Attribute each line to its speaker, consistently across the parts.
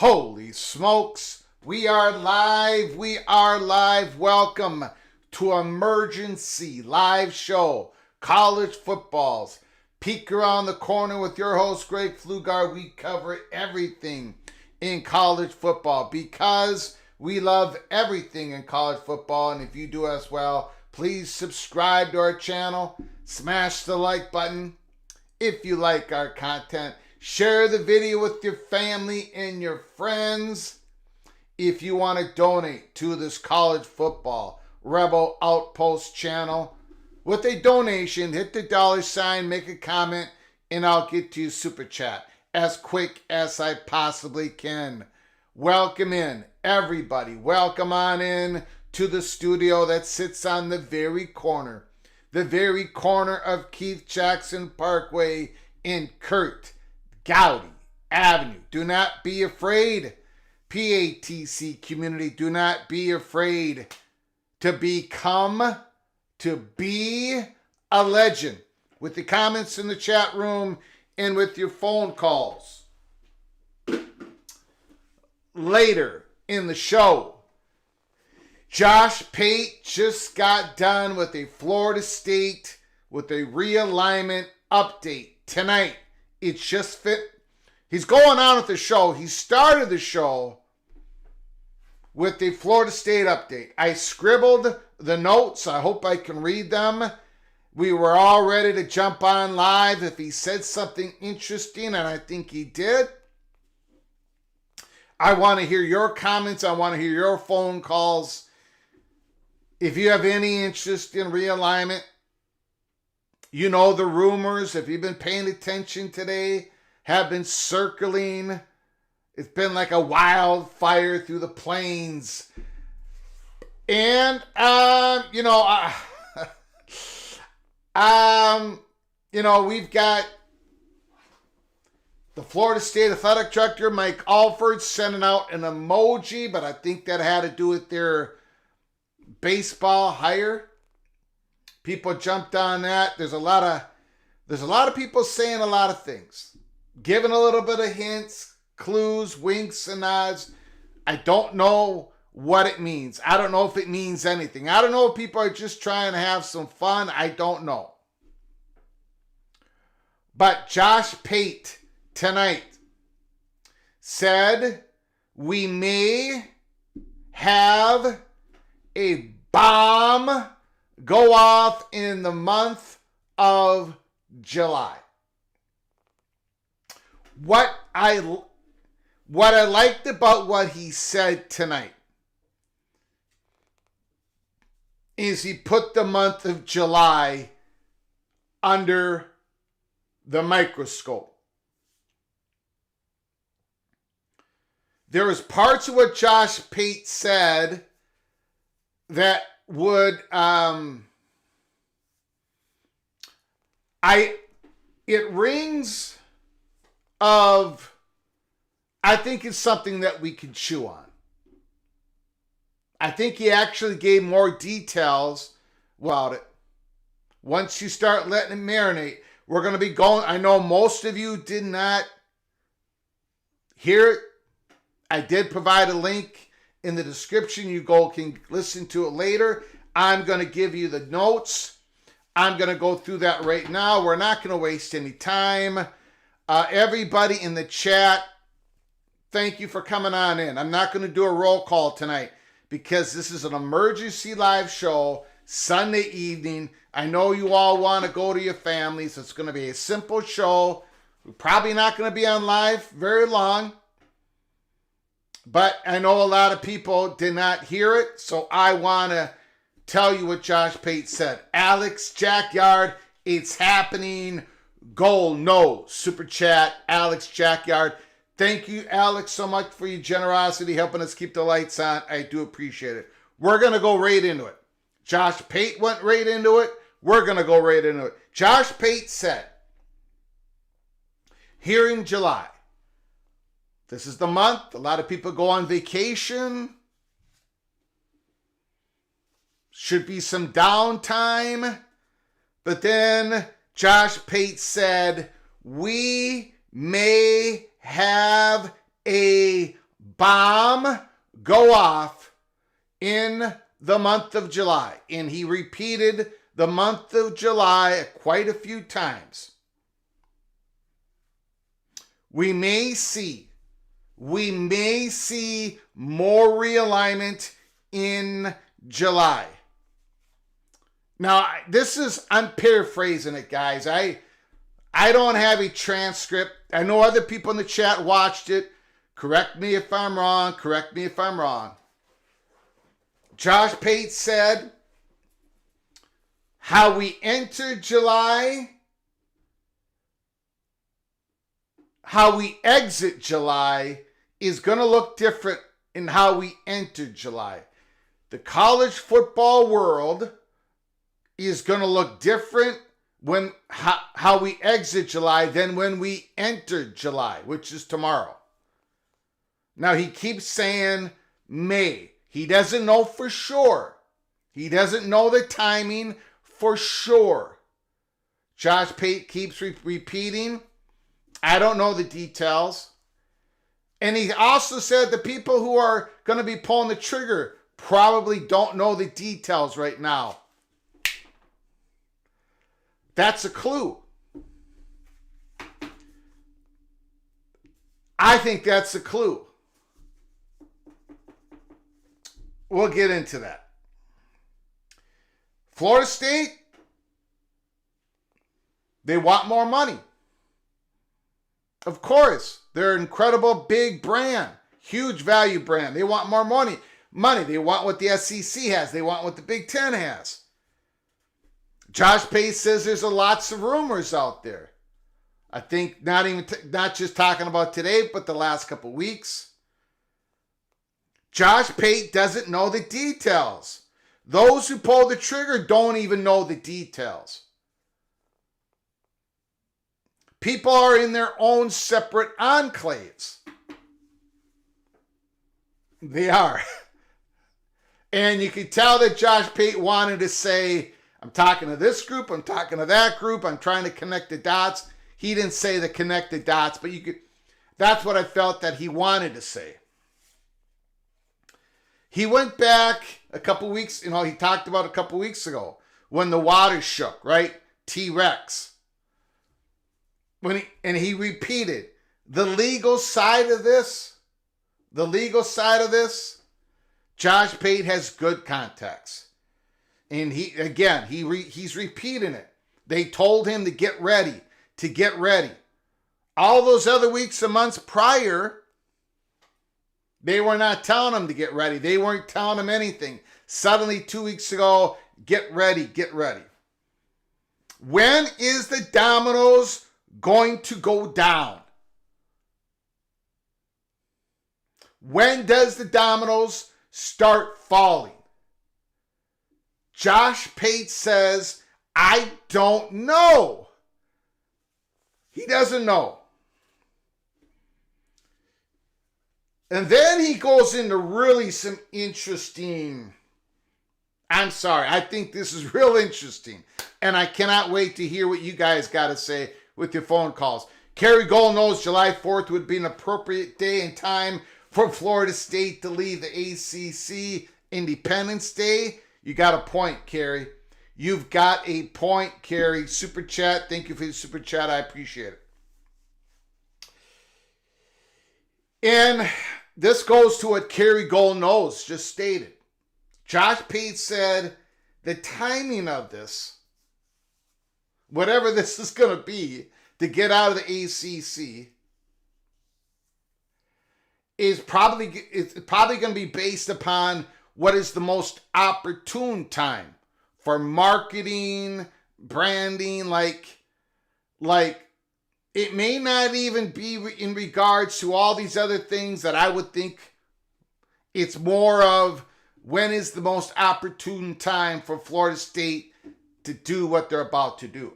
Speaker 1: Holy smokes, we are live, Welcome to Emergency Live Show, College Footballs. Peek around the corner with your host, Greg Pflugar. We cover everything in college football because we love everything in college football. And if you do as well, please subscribe to our channel, smash the like button if you like our content. Share the video with your family and your friends. If you want to donate to this college football Rebel Outpost channel, with a donation, hit the $, make a comment, and I'll get to you super chat as quick as I possibly can. Welcome in, everybody. Welcome on in to the studio that sits on the very corner of Keith Jackson Parkway in Kurt Gowdy Avenue. Do not be afraid, PATC community. Do not be afraid to be a legend with the comments in the chat room and with your phone calls. Later in the show, Josh Pate just got done with a Florida State with a realignment update tonight. It's just fit. He's going on with the show. He started the show with the Florida State update. I scribbled the notes. I hope I can read them. We were all ready to jump on live if he said something interesting, and I think he did. I want to hear your comments. I want to hear your phone calls. If you have any interest in realignment, you know the rumors, if you've been paying attention today, have been circling. It's been like a wildfire through the plains And, we've got the Florida State Athletic Director, Mike Alford, sending out an emoji, but I think that had to do with their baseball hire. People jumped on that. There's a lot of people saying a lot of things, giving a little bit of hints, clues, winks, and nods. I don't know what it means. I don't know if it means anything. I don't know if people are just trying to have some fun. I don't know. But Josh Pate tonight said we may have a bomb go off in the month of July. What I liked about what he said tonight is he put the month of July under the microscope. There was parts of what Josh Pate said that would it rings of, I think it's something that we can chew on. I think he actually gave more details about it. Once you start letting it marinate, we're going to be going. I know most of you did not hear it. I did provide a link in the description. You can listen to it later. I'm going to give you the notes. I'm going to go through that right now. We're not going to waste any time. Everybody in the chat, thank you for coming on in. I'm not going to do a roll call tonight because this is an emergency live show, Sunday evening. I know you all want to go to your families. It's going to be a simple show. We're probably not going to be on live very long. But I know a lot of people did not hear it, so I want to tell you what Josh Pate said. Alex Jackyard, it's happening. Goal, no. Super chat, Alex Jackyard. Thank you, Alex, so much for your generosity, helping us keep the lights on. I do appreciate it. We're going to go right into it. Josh Pate went right into it. We're going to go right into it. Josh Pate said, here in July, this is the month. A lot of people go on vacation. Should be some downtime. But then Josh Pate said, we may have a bomb go off in the month of July. And he repeated the month of July quite a few times. We may see more realignment in July. Now, I'm paraphrasing it, guys. I don't have a transcript. I know other people in the chat watched it. Correct me if I'm wrong. Josh Pate said, how we enter July, how we exit July is going to look different in how we enter July. The college football world is going to look different when how we exit July than when we enter July, which is tomorrow. Now, he keeps saying May. He doesn't know for sure. He doesn't know the timing for sure. Josh Pate keeps repeating, I don't know the details. And he also said the people who are going to be pulling the trigger probably don't know the details right now. That's a clue. I think that's a clue. We'll get into that. Florida State, they want more money. Of course, they're an incredible big brand, huge value brand. They want more money. They want what the SEC has. They want what the Big Ten has. Josh Pate says there's lots of rumors out there. I think not just talking about today, but the last couple weeks. Josh Pate doesn't know the details. Those who pull the trigger don't even know the details. People are in their own separate enclaves. They are. And you can tell that Josh Pate wanted to say, I'm talking to this group, I'm talking to that group, I'm trying to connect the dots. He didn't say the connect the dots, but that's what I felt that he wanted to say. He went back a couple weeks, he talked about a couple weeks ago when the waters shook, right? T-Rex. He repeated, the legal side of this, Josh Pate has good contacts. And he's repeating it. They told him to get ready. All those other weeks and months prior, they were not telling him to get ready. They weren't telling him anything. Suddenly, 2 weeks ago, get ready. When is the dominoes going to go down? When does the dominoes start falling? Josh Pate says, I don't know. He doesn't know. And then he goes into really some interesting, I think this is real interesting. And I cannot wait to hear what you guys got to say with your phone calls. Kerry Gold knows July 4th would be an appropriate day and time for Florida State to leave the ACC Independence Day. You got a point, Kerry. You've got a point, Kerry. Super chat. Thank you for the super chat. I appreciate it. And this goes to what Kerry Gold knows just stated. Josh Pate said the timing of this, whatever this is going to be, to get out of the ACC is probably going to be based upon what is the most opportune time for marketing, branding, like it may not even be in regards to all these other things that I would think. It's more of when is the most opportune time for Florida State to do what they're about to do.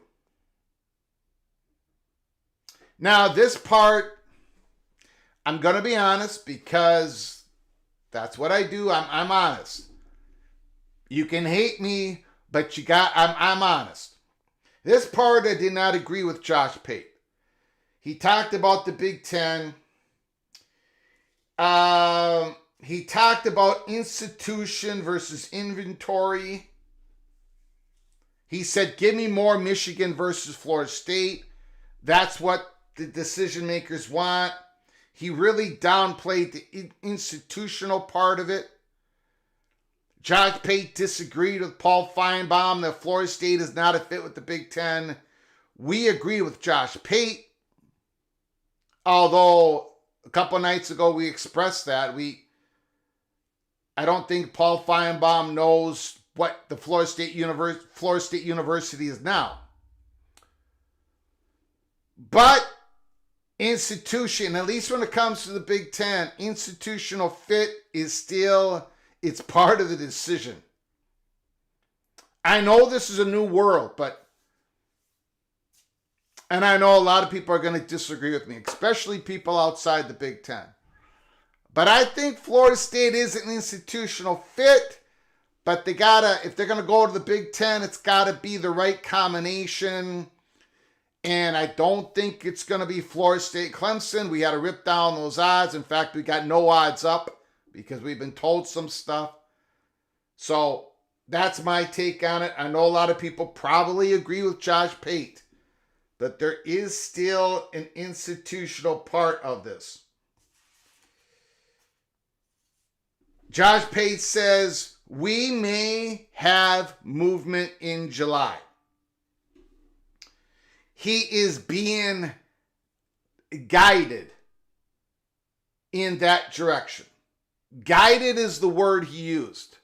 Speaker 1: Now, this part, I'm going to be honest because that's what I do. I'm honest. You can hate me, but I'm honest. This part, I did not agree with Josh Pate. He talked about the Big Ten. He talked about institution versus inventory. He said, give me more Michigan versus Florida State. That's what the decision makers want. He really downplayed the institutional part of it. Josh Pate disagreed with Paul Feinbaum that Florida State is not a fit with the Big Ten. We agree with Josh Pate. Although a couple nights ago we expressed that. I don't think Paul Feinbaum knows what the Florida State University is now. But institution, at least when it comes to the Big Ten, institutional fit is still, it's part of the decision. I know this is a new world, and I know a lot of people are going to disagree with me, especially people outside the Big Ten. But I think Florida State is an institutional fit, but if they're going to go to the Big Ten, it's got to be the right combination. And I don't think it's going to be Florida State Clemson. We had to rip down those odds. In fact, we got no odds up because we've been told some stuff. So that's my take on it. I know a lot of people probably agree with Josh Pate, but there is still an institutional part of this. Josh Pate says, we may have movement in July. He is being guided in that direction. Guided is the word he used.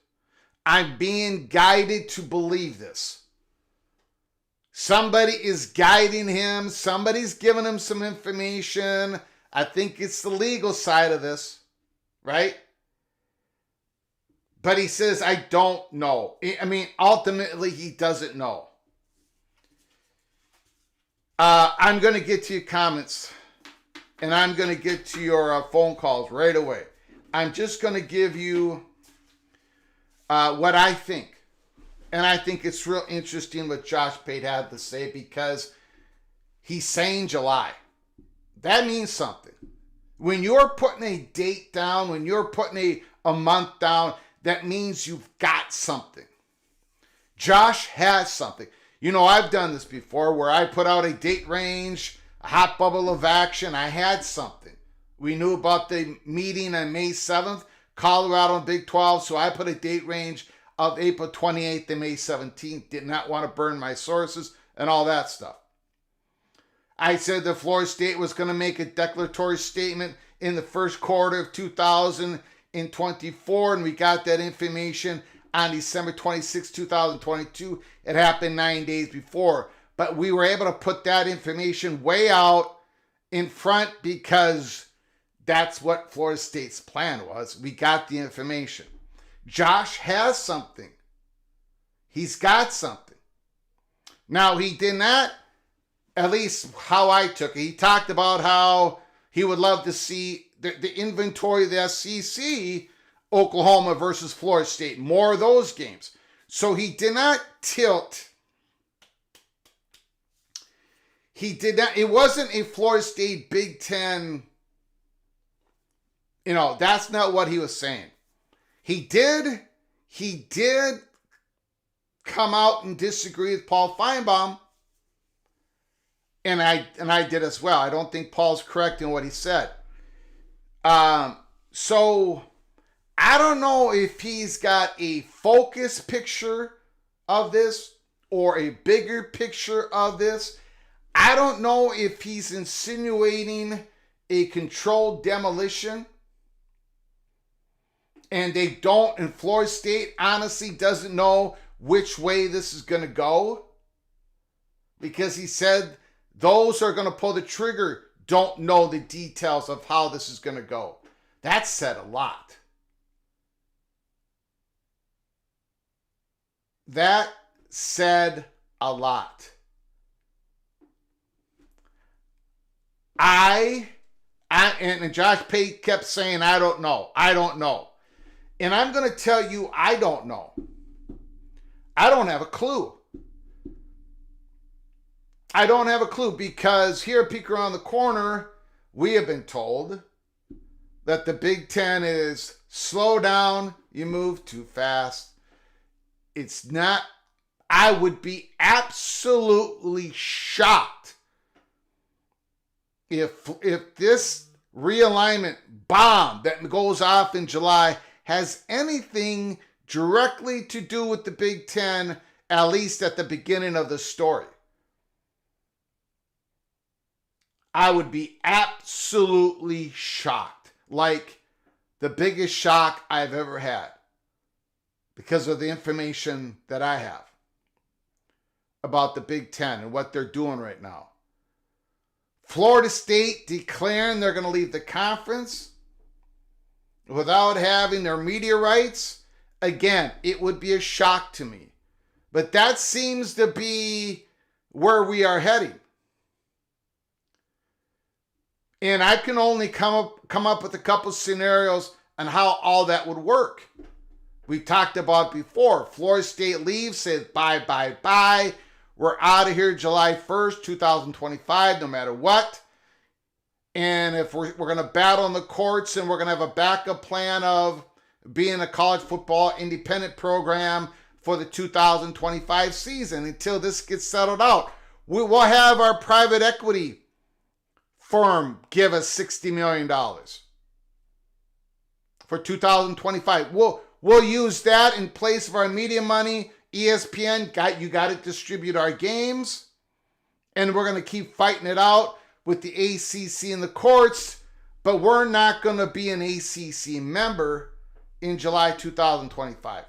Speaker 1: I'm being guided to believe this. Somebody is guiding him. Somebody's giving him some information. I think it's the legal side of this, right? But he says, I don't know. I mean, ultimately, he doesn't know. I'm going to get to your comments, and I'm going to get to your phone calls right away. I'm just going to give you what I think. And I think it's real interesting what Josh Pate had to say, because he's saying July. That means something. When you're putting a date down, when you're putting a month down, that means you've got something. Josh has something. You know, I've done this before where I put out a date range, a hot bubble of action. I had something. We knew about the meeting on May 7th, Colorado and Big 12, so I put a date range of April 28th and May 17th. Did not want to burn my sources and all that stuff. I said that Florida State was going to make a declaratory statement in the first quarter of 2024, and we got that information on December 26, 2022. It happened 9 days before, but we were able to put that information way out in front because that's what Florida State's plan was. We got the information. Josh has something. He's got something. Now, he did not, at least how I took it, he talked about how he would love to see the inventory of the SEC, Oklahoma versus Florida State, more of those games. So he did not tilt. He did not, it wasn't a Florida State Big Ten, that's not what he was saying. He did come out and disagree with Paul Feinbaum. And I did as well. I don't think Paul's correct in what he said. So I don't know if he's got a focus picture of this or a bigger picture of this. I don't know if he's insinuating a controlled demolition. And they don't, and Florida State honestly doesn't know which way this is going to go. Because he said those who are going to pull the trigger don't know the details of how this is going to go. That said a lot. That said a lot. And Josh Pate kept saying, I don't know. And I'm going to tell you, I don't know. I don't have a clue. I don't have a clue because here at Peek Around the Corner, we have been told that the Big Ten is slow down, you move too fast. It's not, I would be absolutely shocked if this realignment bomb that goes off in July has anything directly to do with the Big Ten, at least at the beginning of the story. I would be absolutely shocked. Like the biggest shock I've ever had because of the information that I have about the Big Ten and what they're doing right now. Florida State declaring they're going to leave the conference without having their media rights. Again, it would be a shock to me. But that seems to be where we are heading. And I can only come up with a couple scenarios on how all that would work. We talked about before. Florida State leaves, says bye. We're out of here July 1st, 2025, no matter what. And if we're going to battle in the courts and we're going to have a backup plan of being a college football independent program for the 2025 season until this gets settled out. We will have our private equity firm give us $60 million for 2025. We'll use that in place of our media money. ESPN, you got to distribute our games. And we're going to keep fighting it out with the ACC in the courts. But we're not going to be an ACC member in July 2025.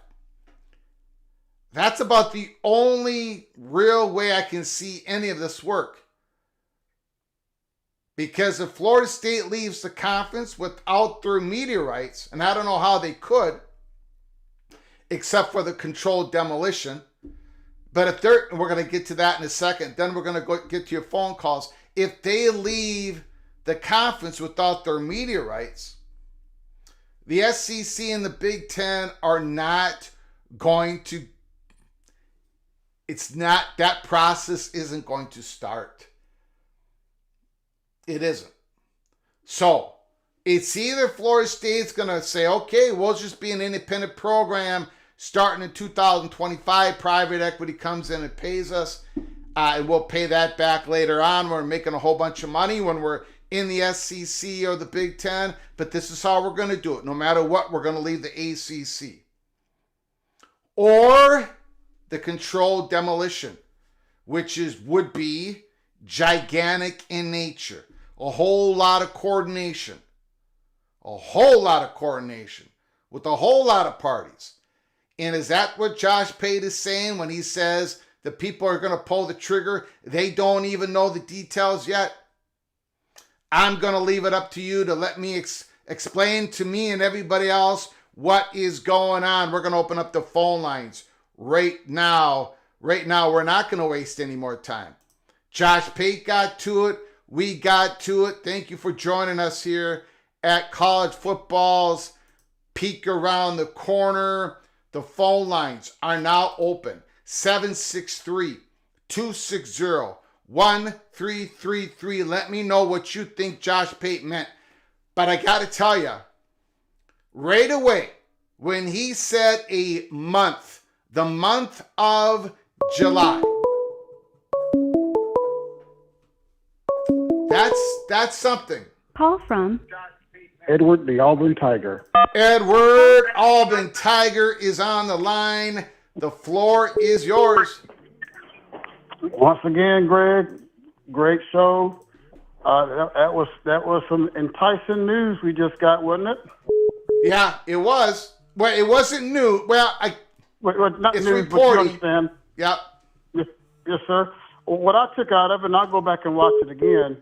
Speaker 1: That's about the only real way I can see any of this work. Because if Florida State leaves the conference without their media rights, and I don't know how they could, except for the controlled demolition. But if they're, and we're going to get to that in a second, then we're going to get to your phone calls. If they leave the conference without their media rights, the SEC and the Big Ten are not going to, that process isn't going to start. It isn't. So it's either Florida State's going to say, okay, we'll just be an independent program starting in 2025. Private equity comes in and pays us, and we'll pay that back later on. We're making a whole bunch of money when we're in the SEC or the Big Ten, but this is how we're going to do it. No matter what, we're going to leave the ACC. Or the controlled demolition, which would be gigantic in nature. A whole lot of coordination. A whole lot of coordination with a whole lot of parties. And is that what Josh Pate is saying when he says the people are going to pull the trigger? They don't even know the details yet. I'm going to leave it up to you to let me explain to me and everybody else what is going on. We're going to open up the phone lines right now. Right now, we're not going to waste any more time. Josh Pate got to it. We got to it. Thank you for joining us here at College Football's Peek Around the Corner. The phone lines are now open. 763-260-1333. Let me know what you think Josh Pate meant. But I got to tell you, right away, when he said a month, the month of July, that's something.
Speaker 2: Call from
Speaker 3: Edward, the Auburn Tiger.
Speaker 1: Edward, Auburn Tiger is on the line. The floor is yours.
Speaker 3: Once again, Greg, great show. That was some enticing news we just got, wasn't it?
Speaker 1: Yeah, it was. Well, it wasn't new. Well,
Speaker 3: not
Speaker 1: it's
Speaker 3: news,
Speaker 1: reporting.
Speaker 3: but you understand.
Speaker 1: Yep.
Speaker 3: Yes, sir. What I took out of it, and I'll go back and watch it again,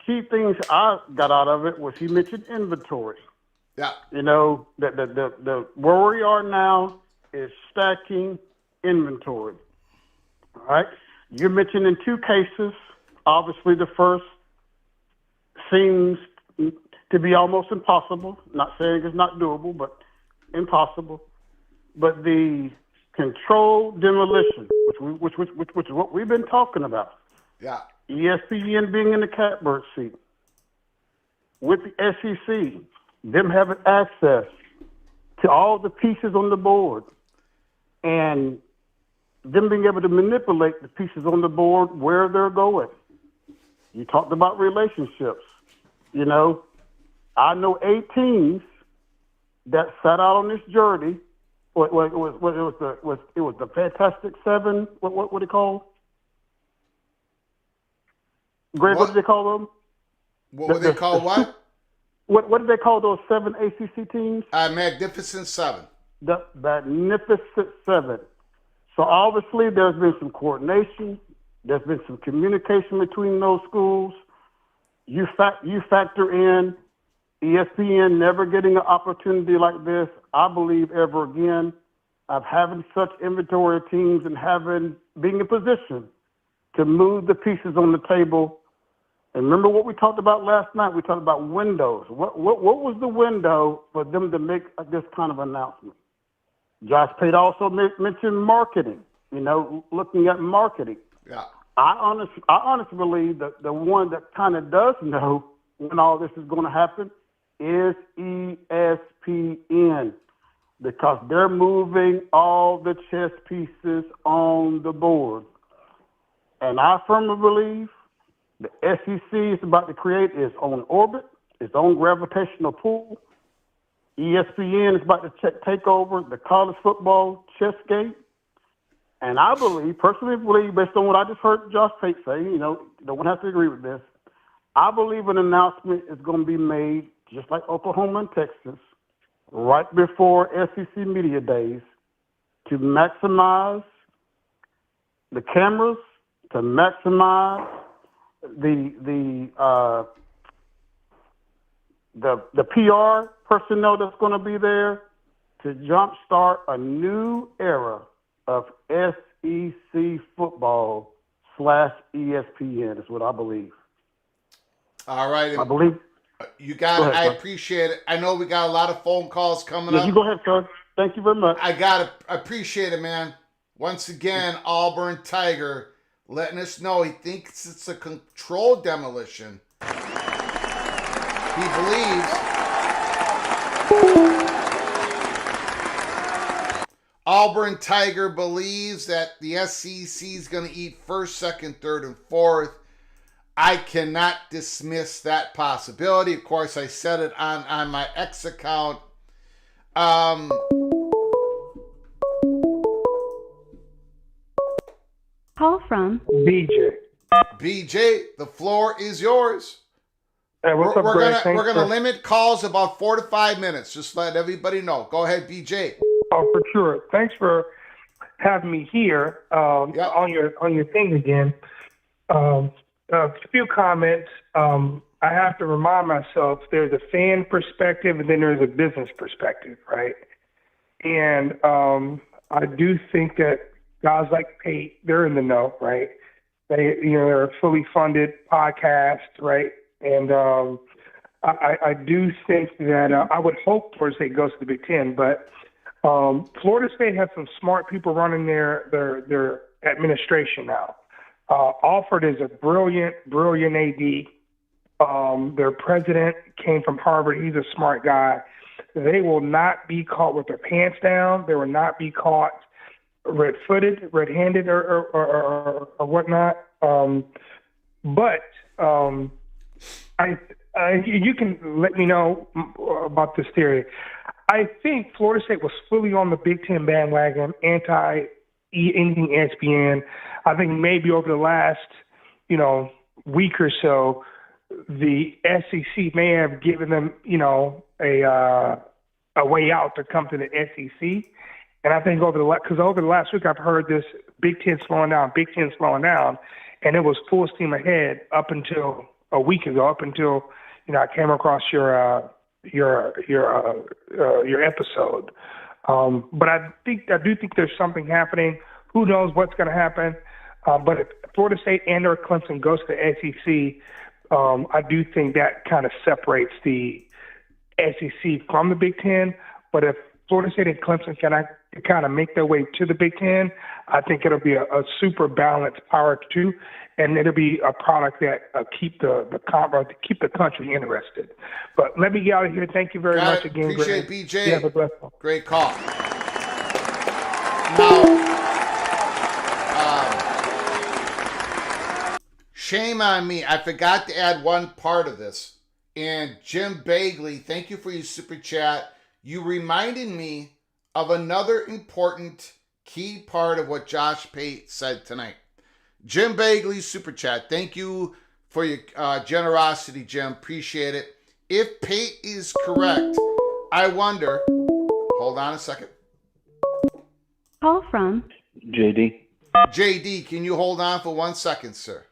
Speaker 3: key things I got out of it was he mentioned inventory.
Speaker 1: Yeah.
Speaker 3: You know, the where we are now is stacking inventory. All right. You mentioned in two cases, obviously the first seems to be almost impossible. Not saying it's not doable, but impossible. But the controlled demolition, which is what we've been talking about.
Speaker 1: Yeah.
Speaker 3: ESPN being in the catbird seat, with the SEC, them having access to all the pieces on the board, and them being able to manipulate the pieces on the board where they're going. You talked about relationships. You know, I know 8 teams that sat out on this journey. It was the Fantastic Seven. What do they call? Greg, what did they call them?
Speaker 1: What would they call what?
Speaker 3: What did they call those 7 ACC teams?
Speaker 1: Magnificent Seven.
Speaker 3: The Magnificent Seven. So obviously there's been some coordination. There's been some communication between those schools. You factor in ESPN never getting an opportunity like this, I believe, ever again, of having such inventory of teams and being in position to move the pieces on the table. And remember what we talked about last night? We talked about windows. What was the window for them to make this kind of announcement? Josh Pate also mentioned marketing, you know, looking at marketing.
Speaker 1: Yeah.
Speaker 3: I honestly believe that the one that kind of does know when all this is going to happen is ESPN, because they're moving all the chess pieces on the board. And I firmly believe the SEC is about to create its own orbit, its own gravitational pull. ESPN is about to take over the college football chess game. And I personally believe, based on what I just heard Josh Pate say, you know, no one has to agree with this, I believe an announcement is going to be made, just like Oklahoma and Texas, right before SEC Media Days, to maximize the cameras, to maximize the PR personnel that's going to be there, to jumpstart a new era of SEC football / ESPN is what I believe.
Speaker 1: All right.
Speaker 3: I believe.
Speaker 1: You got
Speaker 3: Go
Speaker 1: it.
Speaker 3: ahead,
Speaker 1: I
Speaker 3: sir.
Speaker 1: appreciate it. I know we got a lot of phone calls coming
Speaker 3: Yeah,
Speaker 1: up.
Speaker 3: you go ahead, sir. Thank you very much.
Speaker 1: I appreciate it, man. Once again, Auburn Tiger letting us know he thinks it's a controlled demolition. He believes Auburn Tiger believes that the SEC is going to eat first, second, third, and fourth. I cannot dismiss that possibility. Of course, I said it on my X account.
Speaker 2: Call from
Speaker 4: BJ.
Speaker 1: BJ, the floor is yours.
Speaker 4: Hey, what's up, Greg?
Speaker 1: We're gonna limit calls about 4 to 5 minutes. Just let everybody know. Go ahead, BJ.
Speaker 4: Oh, for sure. Thanks for having me here on your thing again. A few comments. I have to remind myself there's a fan perspective and then there's a business perspective, right? And I do think that guys like Pate, they're in the know, right? They're a fully funded podcast, right? And I do think that I would hope Florida State goes to the Big Ten, but Florida State has some smart people running their administration now. Alford is a brilliant AD. Their president came from Harvard. He's a smart guy. They will not be caught with their pants down. They will not be caught red-footed, red-handed, or whatnot. But you can let me know about this theory. I think Florida State was fully on the Big Ten bandwagon, anything ESPN. I think maybe over the last, week or so, the SEC may have given them, a way out to come to the SEC. And I think over the last week I've heard this Big Ten slowing down, and it was full steam ahead up until a week ago, up until I came across your episode. But I do think there's something happening. Who knows what's going to happen? But if Florida State and/or Clemson goes to the SEC, I do think that kind of separates the SEC from the Big Ten. But if Florida State and Clemson can kind of make their way to the Big Ten, I think it'll be a super balanced power two, and it'll be a product that keep the country interested. But let me get out of here. Thank you very much again.
Speaker 1: Appreciate
Speaker 4: Greg.
Speaker 1: BJ.
Speaker 4: You have a blessed one.
Speaker 1: Great call. Now, shame on me. I forgot to add one part of this. And Jim Bagley, thank you for your super chat. You reminded me of another important key part of what Josh Pate said tonight. Jim Bagley, super chat. Thank you for your generosity, Jim. Appreciate it. If Pate is correct, I wonder. Hold on a second.
Speaker 2: call from
Speaker 5: JD.
Speaker 1: JD, can you hold on for 1 second, sir?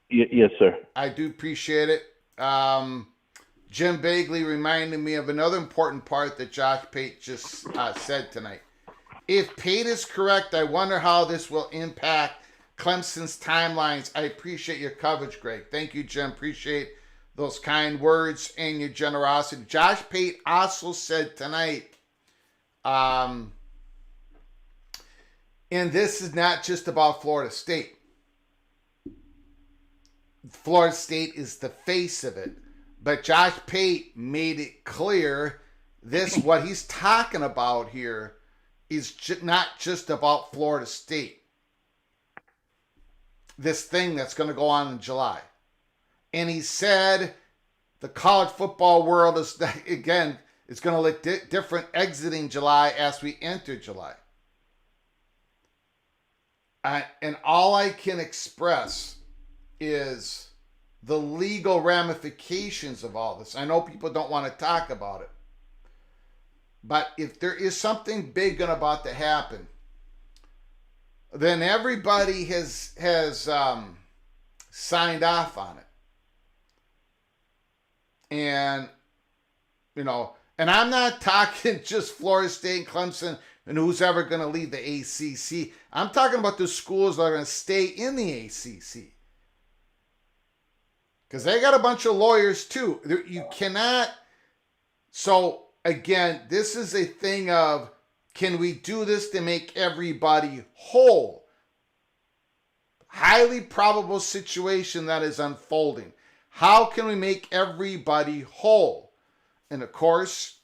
Speaker 5: Yes, sir.
Speaker 1: I do appreciate it. Jim Bagley reminded me of another important part that Josh Pate just said tonight. If Pate is correct, I wonder how this will impact Clemson's timelines. I appreciate your coverage, Greg. Thank you, Jim. Appreciate those kind words and your generosity. Josh Pate also said tonight, and this is not just about Florida State. Florida State is the face of it. But Josh Pate made it clear what he's talking about here is not just about Florida State. This thing that's going to go on in July. And he said the college football world is, again, it's going to look different exiting July as we enter July. And all I can express is the legal ramifications of all this. I know people don't want to talk about it. But if there is something big about to happen, then everybody has signed off on it. And, And I'm not talking just Florida State, Clemson, and who's ever going to lead the ACC. I'm talking about the schools that are going to stay in the ACC. Because they got a bunch of lawyers too. You cannot. So again, this is a thing of, can we do this to make everybody whole? Highly probable situation that is unfolding. How can we make everybody whole? And of course,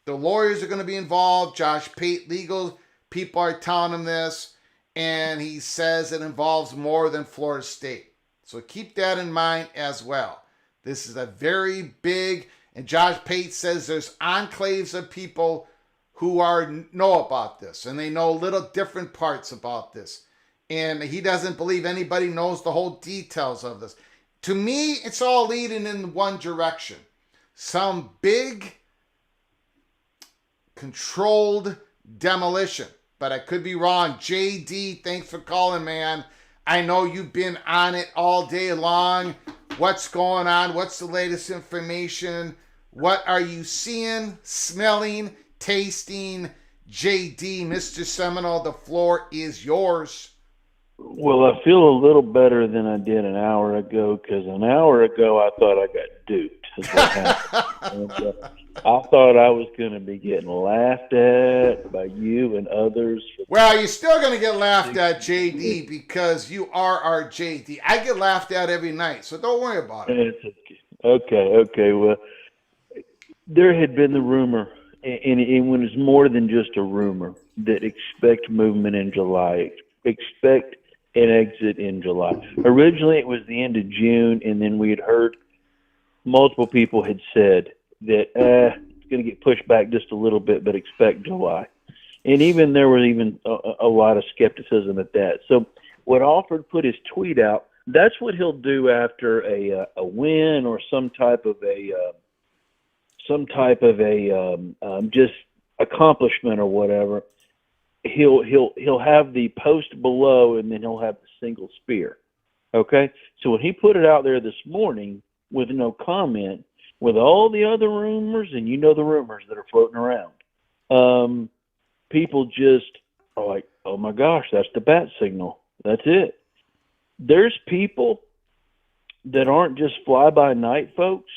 Speaker 1: the lawyers are going to be involved. Josh Pate, legal people are telling him this. And he says it involves more than Florida State. So keep that in mind as well. This is a very big, and Josh Pate says there's enclaves of people who know about this, and they know little different parts about this. And he doesn't believe anybody knows the whole details of this. To me, it's all leading in one direction. Some big, controlled demolition. But I could be wrong. JD, thanks for calling, man. I know you've been on it all day long. What's going on? What's the latest information? What are you seeing, smelling, tasting? JD, Mr. Seminole, the floor is yours.
Speaker 5: Well, I feel a little better than I did an hour ago, because an hour ago I thought I got duped. Is what happened. And, I thought I was going to be getting laughed at by you and others.
Speaker 1: Well, you're still going to get laughed at, JD, because you are our JD. I get laughed at every night, so don't worry about it.
Speaker 5: Okay. Well, there had been the rumor, and it was more than just a rumor, that expect movement in July. Expect an exit in July. Originally, it was the end of June, and then we had heard multiple people had said that it's going to get pushed back just a little bit, but expect July. And even there was even a lot of skepticism at that. So what Alford put his tweet out, that's what he'll do after a win or some type of a just accomplishment or whatever. He'll have the post below, and then he'll have the single spear. Okay? So when he put it out there this morning with no comment, with all the other rumors, and you know the rumors that are floating around, people just are like, oh my gosh, that's the bat signal. That's it. There's people that aren't just fly-by-night folks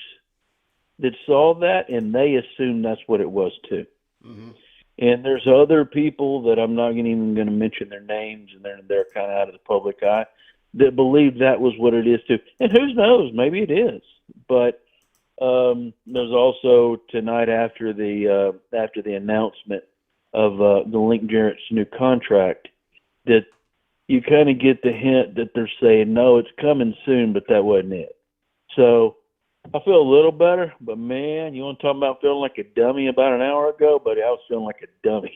Speaker 5: that saw that, and they assume that's what it was too. Mm-hmm. And there's other people that I'm not even going to mention their names, and they're kind of out of the public eye, that believe that was what it is too. And who knows, maybe it is. But there's also tonight, after the announcement of the Link Jarrett's new contract, that you kind of get the hint that they're saying, no, it's coming soon, but that wasn't it. So I feel a little better, but man, you want to talk about feeling like a dummy about an hour ago, buddy? I was feeling like a dummy.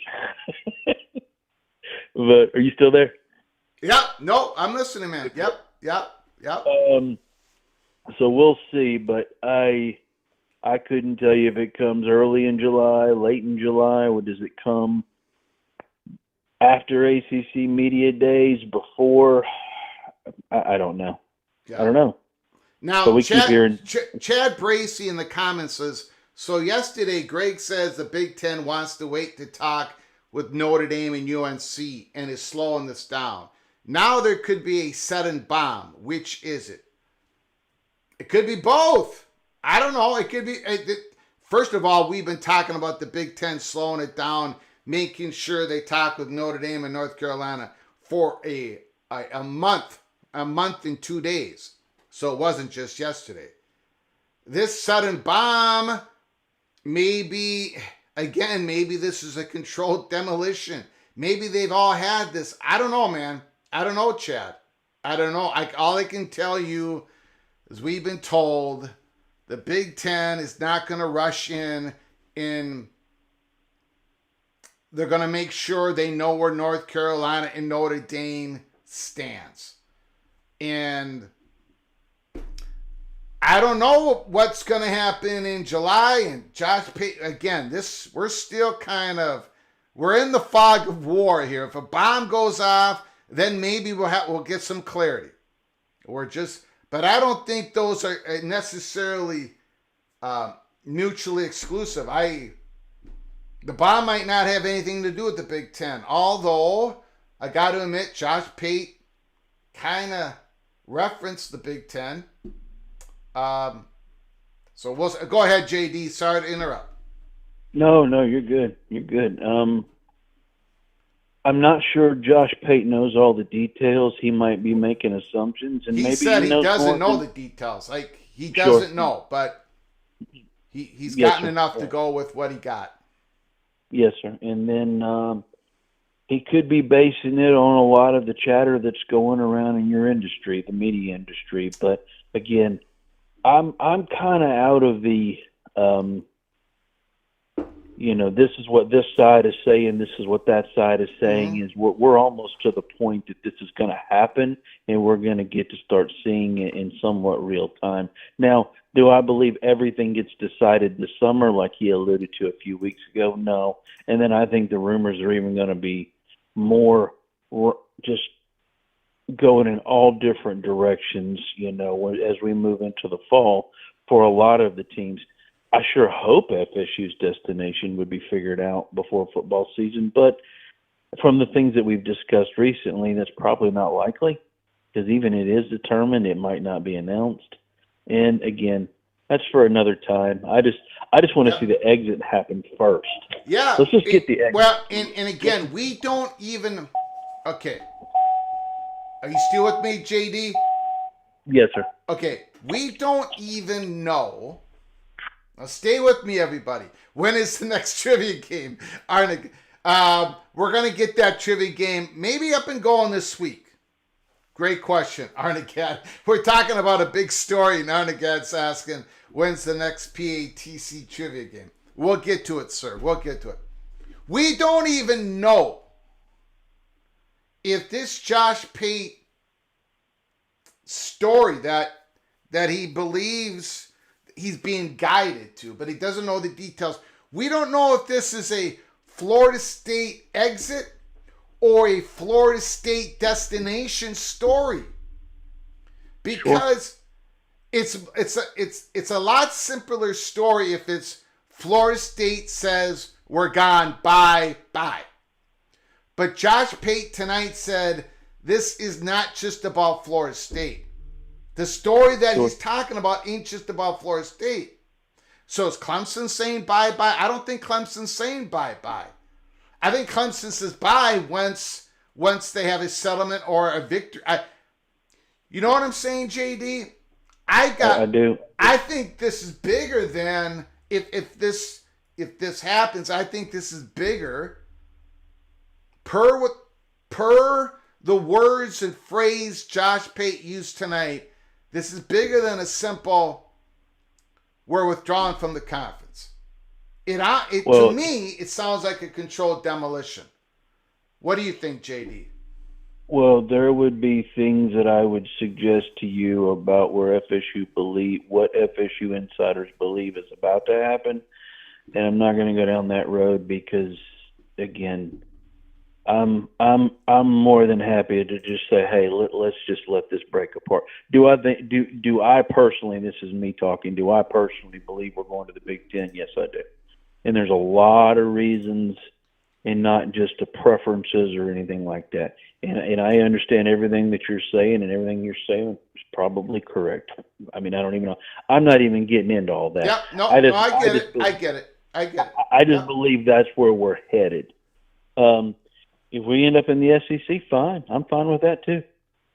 Speaker 5: But are you still there?
Speaker 1: Yep. No, I'm listening, man. Yep.
Speaker 5: So we'll see, but I couldn't tell you if it comes early in July, late in July, or does it come after ACC media days, before? I don't know. Yeah. I don't know.
Speaker 1: Now,
Speaker 5: so
Speaker 1: Chad Bracey in the comments says, so yesterday Greg says the Big Ten wants to wait to talk with Notre Dame and UNC and is slowing this down. Now there could be a sudden bomb. Which is it? It could be both. I don't know. It could be. First of all, we've been talking about the Big Ten slowing it down, making sure they talk with Notre Dame and North Carolina for a month and 2 days. So it wasn't just yesterday. This sudden bomb, maybe this is a controlled demolition. Maybe they've all had this. I don't know, man. I don't know, Chad. I don't know. All I can tell you is we've been told the Big Ten is not going to rush in. They're going to make sure they know where North Carolina and Notre Dame stands. And I don't know what's going to happen in July. And Josh Pate, again, we're still we're in the fog of war here. If a bomb goes off, then maybe we'll get some clarity. But I don't think those are necessarily mutually exclusive. the bye might not have anything to do with the Big Ten. Although, I got to admit, Josh Pate kind of referenced the Big Ten. So we'll go ahead, JD. Sorry to interrupt.
Speaker 5: No, you're good. You're good. I'm not sure Josh Pate knows all the details. He might be making assumptions, and
Speaker 1: He
Speaker 5: maybe
Speaker 1: said he
Speaker 5: knows
Speaker 1: doesn't know
Speaker 5: than...
Speaker 1: the details. Like, he doesn't know, but he's gotten
Speaker 5: sir.
Speaker 1: enough to go with what he got.
Speaker 5: Yes, sir. And then he could be basing it on a lot of the chatter that's going around in your industry, the media industry. But again, I'm kind of out of the this is what this side is saying, this is what that side is saying.
Speaker 1: Mm-hmm.
Speaker 5: Is we're almost to the point that this is going to happen, and we're going to get to start seeing it in somewhat real time. Now, do I believe everything gets decided this summer, like he alluded to a few weeks ago? No. And then I think the rumors are even going to be more just going in all different directions, as we move into the fall for a lot of the teams. I sure hope FSU's destination would be figured out before football season, but from the things that we've discussed recently, that's probably not likely, because even if it is determined, it might not be announced. And again, that's for another time. I just want to see the exit happen first.
Speaker 1: Yeah.
Speaker 5: Let's just get the exit.
Speaker 1: Well, and again, we don't even. Okay. Are you still with me, JD?
Speaker 5: Yes, sir.
Speaker 1: Okay. We don't even know. Now, stay with me, everybody. When is the next trivia game? We're going to get that trivia game maybe up and going this week. Great question, Arnagad. We're talking about a big story, and Arnagad's asking, when's the next PATC trivia game? We'll get to it, sir. We'll get to it. We don't even know if this Josh Pate story that he believes he's being guided to, but he doesn't know the details. We don't know if this is a Florida State exit or a Florida State destination story, because it's a lot simpler story if it's Florida State says we're gone, bye. But Josh Pate tonight said this is not just about Florida State. The story that he's talking about ain't just about Florida State. So is Clemson saying bye-bye? I don't think Clemson's saying bye-bye. I think Clemson says bye once they have a settlement or a victory. You know what I'm saying, JD? I
Speaker 5: do.
Speaker 1: I think this is bigger than if this happens. I think this is bigger. Per the words and phrase Josh Pate used tonight, this is bigger than a simple we're withdrawing from the conference. To me, it sounds like a controlled demolition. What do you think, JD?
Speaker 5: Well, there would be things that I would suggest to you about what FSU insiders believe is about to happen, and I'm not going to go down that road because, again, I'm more than happy to just say, hey, let's just let this break apart. Do I personally, this is me talking, do I personally believe we're going to the Big Ten? Yes, I do. And there's a lot of reasons, and not just the preferences or anything like that. And I understand everything that you're saying, and everything you're saying is probably correct. I mean, I don't even know. I'm not even getting into all that.
Speaker 1: Yeah, I get it.
Speaker 5: I just believe that's where we're headed. If we end up in the SEC, fine. I'm fine with that too.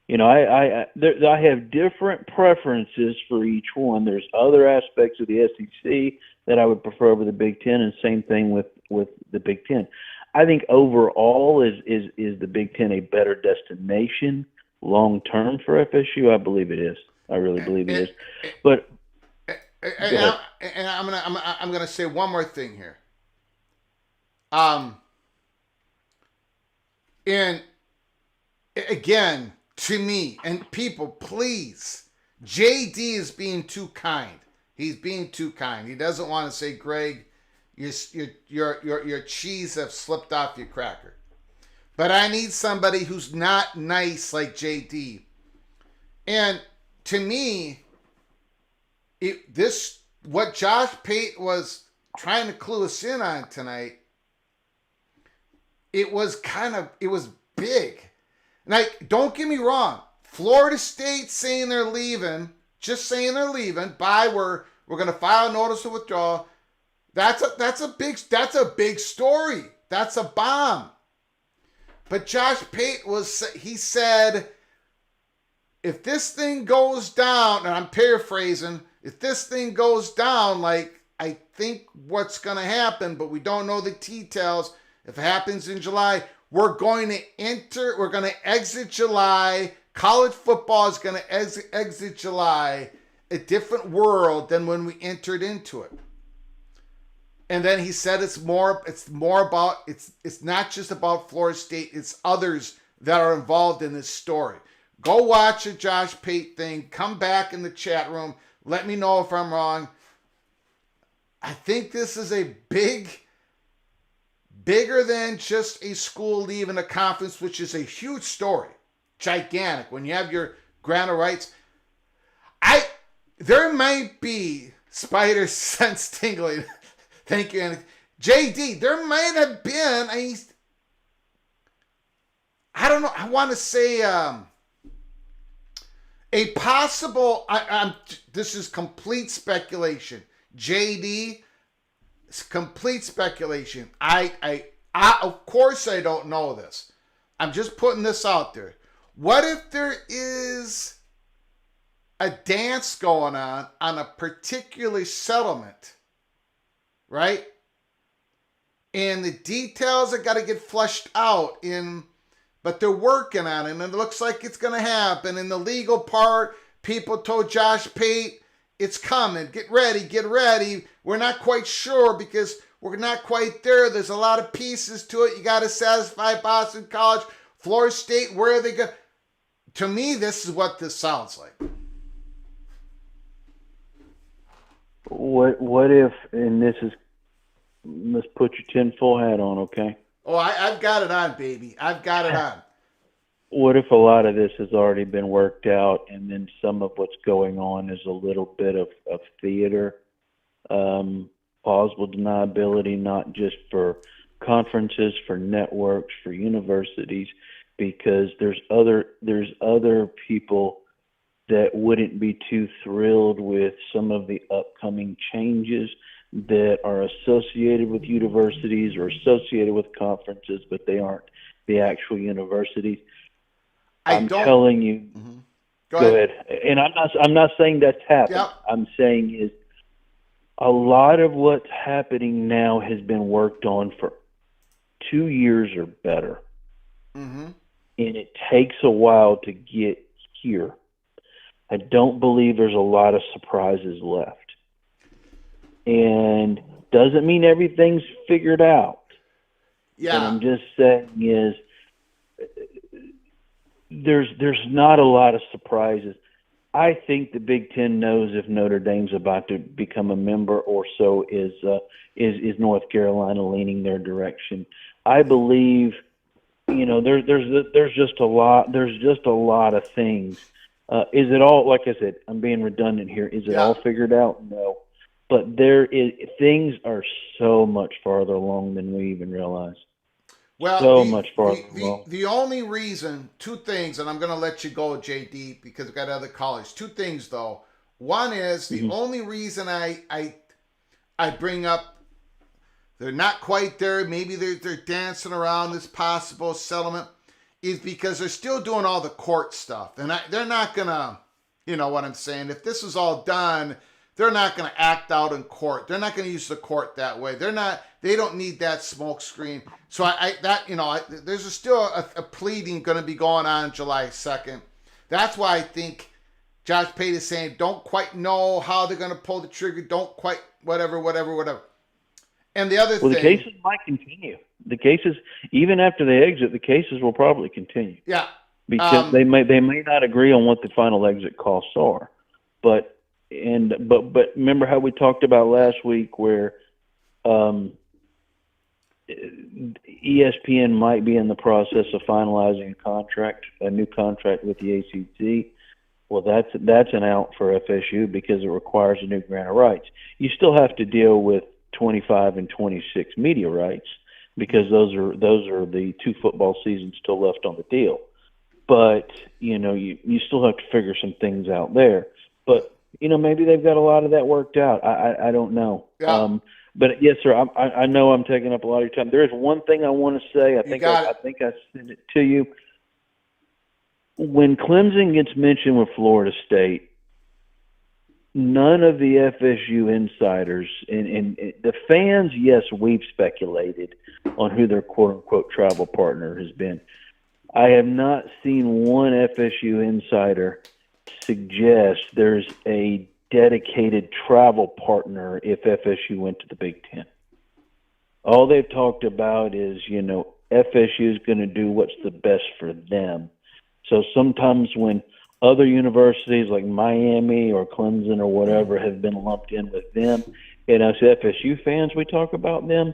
Speaker 5: I have different preferences for each one. There's other aspects of the SEC that I would prefer over the Big Ten, and same thing with the Big Ten. I think overall is the Big Ten a better destination long term for FSU? I believe it is. I really believe it is. But
Speaker 1: I'm gonna say one more thing here. And again, to me and people, please, JD is being too kind. He's being too kind. He doesn't want to say, Greg, your cheese have slipped off your cracker. But I need somebody who's not nice like JD. And to me, what Josh Pate was trying to clue us in on tonight it was big. Like, don't get me wrong. Florida State saying they're leaving, just saying they're leaving. We're going to file a notice of withdrawal. That's a big story. That's a bomb. But Josh Pate he said, if this thing goes down, and I'm paraphrasing, if this thing goes down, like, I think what's going to happen, but we don't know the details. If it happens in July, we're going to exit July. College football is going to exit July a different world than when we entered into it. And then he said it's not just about Florida State, it's others that are involved in this story. Go watch the Josh Pate thing. Come back in the chat room. Let me know if I'm wrong. I think this is a bigger than just a school leaving a conference, which is a huge story. Gigantic. When you have your grant of rights. There might be spider sense tingling. Thank you, Andy. JD, there might have been I don't know. I want to say a possible. This is complete speculation. JD, it's complete speculation. I of course I don't know this. I'm just putting this out there. What if there is a dance going on a particular settlement, right? And the details have got to get fleshed out but they're working on it, and it looks like it's going to happen. In the legal part, people told Josh Pate, it's coming. Get ready. We're not quite sure because we're not quite there. There's a lot of pieces to it. You got to satisfy Boston College, Florida State. Where are they going? To me, this is what this sounds like.
Speaker 5: What if, and this is, let's put your tinfoil hat on, okay?
Speaker 1: Oh, I've got it on, baby. I've got it on.
Speaker 5: What if a lot of this has already been worked out, and then some of what's going on is a little bit of theater, plausible deniability, not just for conferences, for networks, for universities, because there's other people that wouldn't be too thrilled with some of the upcoming changes that are associated with universities or associated with conferences, but they aren't the actual universities. I'm telling you.
Speaker 1: Mm-hmm.
Speaker 5: Go ahead. And I'm not saying that's happened.
Speaker 1: Yep.
Speaker 5: I'm saying is a lot of what's happening now has been worked on for 2 years or better.
Speaker 1: Mm-hmm.
Speaker 5: And it takes a while to get here. I don't believe there's a lot of surprises left. And doesn't mean everything's figured out.
Speaker 1: Yeah.
Speaker 5: What I'm just saying is there's not a lot of surprises. I think the Big Ten knows if Notre Dame's about to become a member, or so is North Carolina leaning their direction. I believe, there's just a lot. There's just a lot of things. Is it all, like I said, I'm being redundant here. Is it all figured out? No. But things are so much farther along than we even realize.
Speaker 1: Well,
Speaker 5: much farther along.
Speaker 1: The only reason, two things, and I'm going to let you go, JD, because I've got other callers. Two things, though. One is the only reason I bring up they're not quite there. Maybe they're dancing around this possible settlement is because they're still doing all the court stuff. And they're not going to, you know what I'm saying? If this is all done, they're not going to act out in court. They're not going to use the court that way. They don't need that smoke screen. So there's still a pleading going to be going on July 2nd. That's why I think Josh Pate is saying, don't quite know how they're going to pull the trigger. Don't quite, whatever. And the other thing.
Speaker 5: The cases might continue. The cases, even after they exit, the cases will probably continue.
Speaker 1: Yeah.
Speaker 5: Because they may not agree on what the final exit costs are. But remember how we talked about last week where ESPN might be in the process of finalizing a new contract with the ACC. Well, that's an out for FSU because it requires a new grant of rights. You still have to deal with 25 and 26 media rights, because those are the 2 football seasons still left on the deal. But, you still have to figure some things out there. But, maybe they've got a lot of that worked out. I don't know.
Speaker 1: Yeah.
Speaker 5: But, yes, sir, I know I'm taking up a lot of your time. There is one thing I want to say. I think I sent it to you. When Clemson gets mentioned with Florida State, none of the FSU insiders and the fans, yes, we've speculated on who their quote-unquote travel partner has been. I have not seen one FSU insider suggest there's a dedicated travel partner if FSU went to the Big Ten. All they've talked about is, FSU is going to do what's the best for them. So sometimes when other universities like Miami or Clemson or whatever have been lumped in with them, and as FSU fans, we talk about them,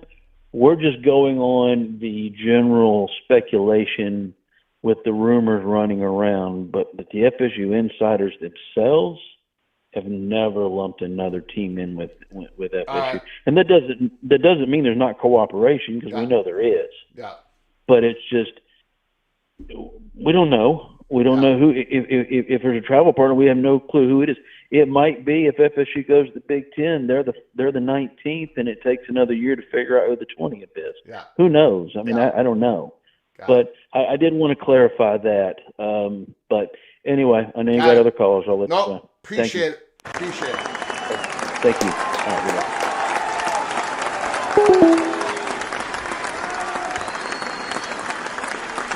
Speaker 5: we're just going on the general speculation with the rumors running around, but the FSU insiders themselves have never lumped another team in with FSU, and that doesn't mean there's not cooperation, because we know there is.
Speaker 1: Yeah.
Speaker 5: But it's just we don't know. We don't know who. If there's a travel partner, we have no clue who it is. It might be if FSU goes to the Big Ten, they're the 19th, and it takes another year to figure out who the 20th is.
Speaker 1: Yeah.
Speaker 5: Who knows? I mean, I don't know. But I did want to clarify that. But anyway, I know you got other callers. I'll let you know.
Speaker 1: Appreciate it. Appreciate it.
Speaker 5: Thank you. All right, goodbye.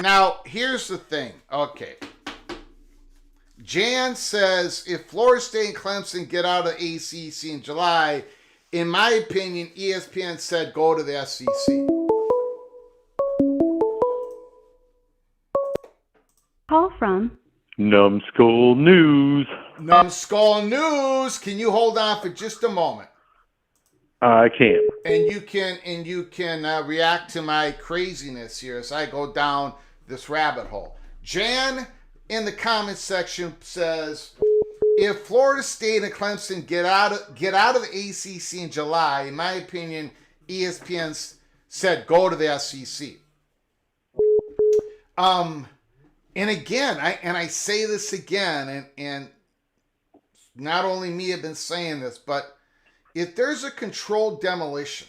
Speaker 1: Now, here's the thing. Okay. Jan says, if Florida State and Clemson get out of the ACC in July, in my opinion, ESPN said go to the SEC.
Speaker 2: Call from
Speaker 6: Numbskull News.
Speaker 1: Numbskull News. Can you hold on for just a moment?
Speaker 6: I can.
Speaker 1: And you can react to my craziness here as I go down this rabbit hole. Jan in the comments section says, if Florida State and Clemson get out of the ACC in July, in my opinion, ESPN said go to the SEC. And again, I say this again, and not only me have been saying this, but if there's a controlled demolition,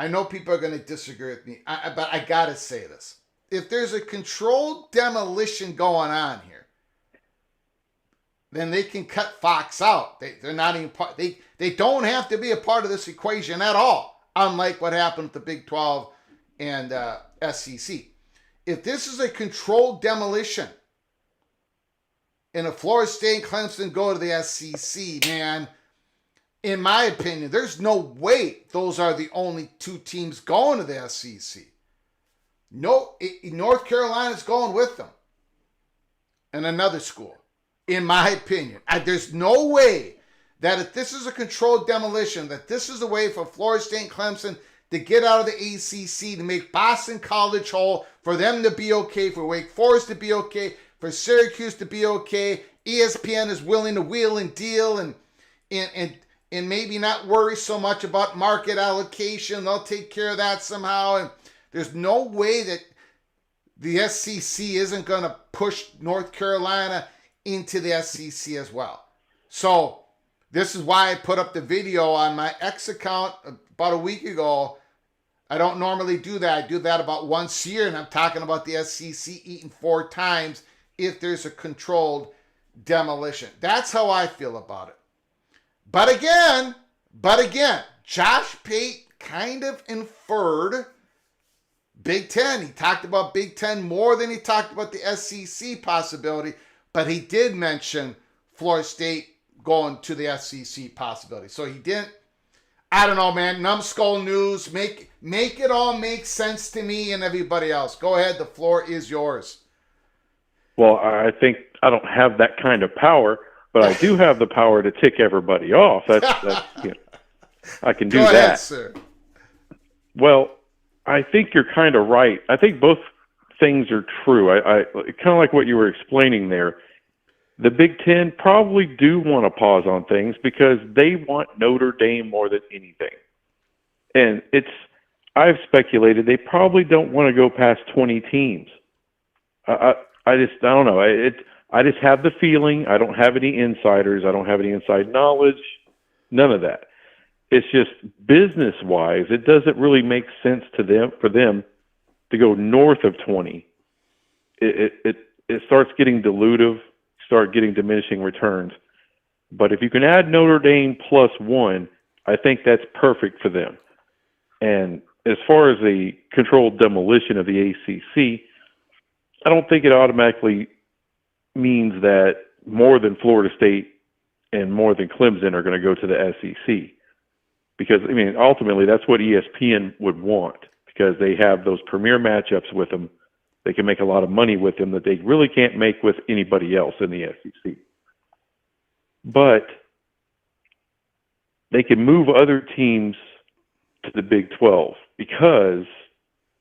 Speaker 1: I know people are going to disagree with me, but I got to say this. If there's a controlled demolition going on here, then they can cut Fox out. They're not even part. They don't have to be a part of this equation at all, unlike what happened with the Big 12 and SEC. If this is a controlled demolition, and if Florida State and Clemson go to the SEC, man, in my opinion, there's no way those are the only 2 teams going to the SEC. No, North Carolina's going with them. And another school, in my opinion. There's no way that if this is a controlled demolition, that this is the way for Florida State and Clemson to get out of the ACC, to make Boston College whole, for them to be okay, for Wake Forest to be okay, for Syracuse to be okay. ESPN is willing to wheel and deal and maybe not worry so much about market allocation. They'll take care of that somehow. And there's no way that the SEC isn't going to push North Carolina into the SEC as well. So this is why I put up the video on my X account about a week ago. I don't normally do that. I do that about once a year, and I'm talking about the SEC eating 4 times if there's a controlled demolition. That's how I feel about it. But again, Josh Pate kind of inferred Big Ten. He talked about Big Ten more than he talked about the SEC possibility, but he did mention Florida State going to the SEC possibility. So he didn't. I don't know, man. Numbskull News. Make it all make sense to me and everybody else. Go ahead. The floor is yours.
Speaker 6: Well, I think I don't have that kind of power, but I do have the power to tick everybody off. That's I can do
Speaker 1: Go
Speaker 6: that.
Speaker 1: ahead, sir.
Speaker 6: Well, I think you're kind of right. I think both things are true. I kind of like what you were explaining there. The Big Ten probably do want to pause on things because they want Notre Dame more than anything. And I've speculated they probably don't want to go past 20 teams. I don't know. I just have the feeling. I don't have any insiders. I don't have any inside knowledge. None of that. It's just business-wise, it doesn't really make sense for them to go north of 20. It starts getting dilutive, start getting diminishing returns. But if you can add Notre Dame +1, I think that's perfect for them. And as far as the controlled demolition of the ACC, I don't think it automatically means that more than Florida State and more than Clemson are going to go to the SEC. Because, I mean, ultimately that's what ESPN would want, because they have those premier matchups with them. They can make a lot of money with them that they really can't make with anybody else in the SEC. But they can move other teams to the Big 12, because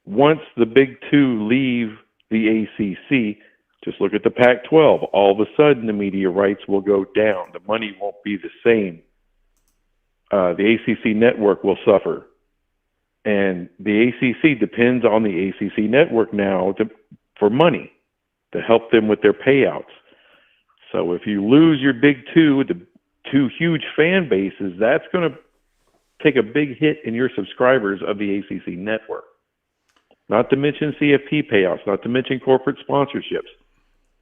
Speaker 6: once the Big 2 leave the ACC, just look at the Pac-12. All of a sudden, the media rights will go down. The money won't be the same. The ACC network will suffer. And the ACC depends on the ACC network now for money to help them with their payouts. So if you lose your Big 2, the two huge fan bases, that's going to take a big hit in your subscribers of the ACC network. Not to mention CFP payouts, not to mention corporate sponsorships.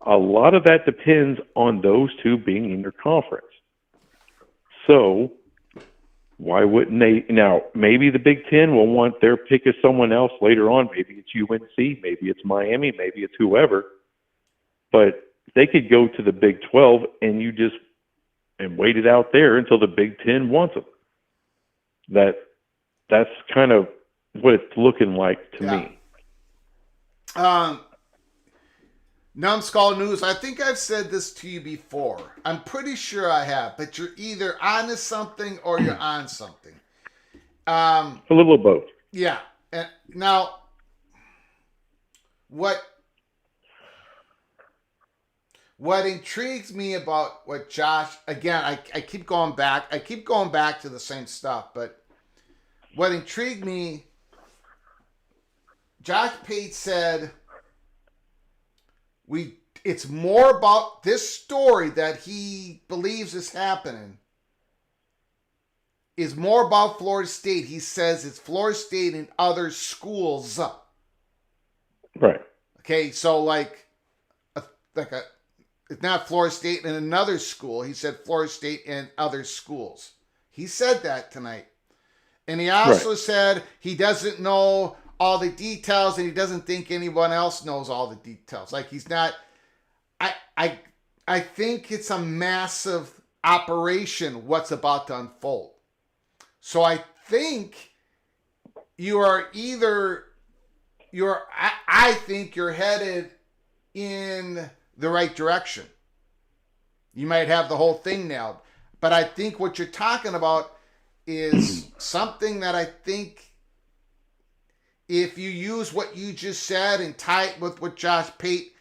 Speaker 6: A lot of that depends on those two being in your conference. So why wouldn't they? Now, maybe the Big Ten will want their pick of someone else later on. Maybe it's UNC, maybe it's Miami, maybe it's whoever. But they could go to the Big 12 and wait it out there until the Big Ten wants them. That's kind of what it's looking like to me.
Speaker 1: Numbskull News, I think I've said this to you before. I'm pretty sure I have, but you're either on to something or you're on something.
Speaker 6: A little of both.
Speaker 1: Yeah. And now, what intrigues me about what Josh, again, I keep going back to the same stuff, but what intrigued me, Josh Pate said, it's more about this story that he believes is happening is more about Florida State. He says it's Florida State and other schools.
Speaker 6: Right.
Speaker 1: Okay, so it's not Florida State and another school. He said Florida State and other schools. He said that tonight. And he also said he doesn't know all the details, and he doesn't think anyone else knows all the details. Like, he's not. I think it's a massive operation what's about to unfold. So I think I think you're headed in the right direction. You might have the whole thing nailed, but I think what you're talking about is something that I think, if you use what you just said and tie it with what Josh Pate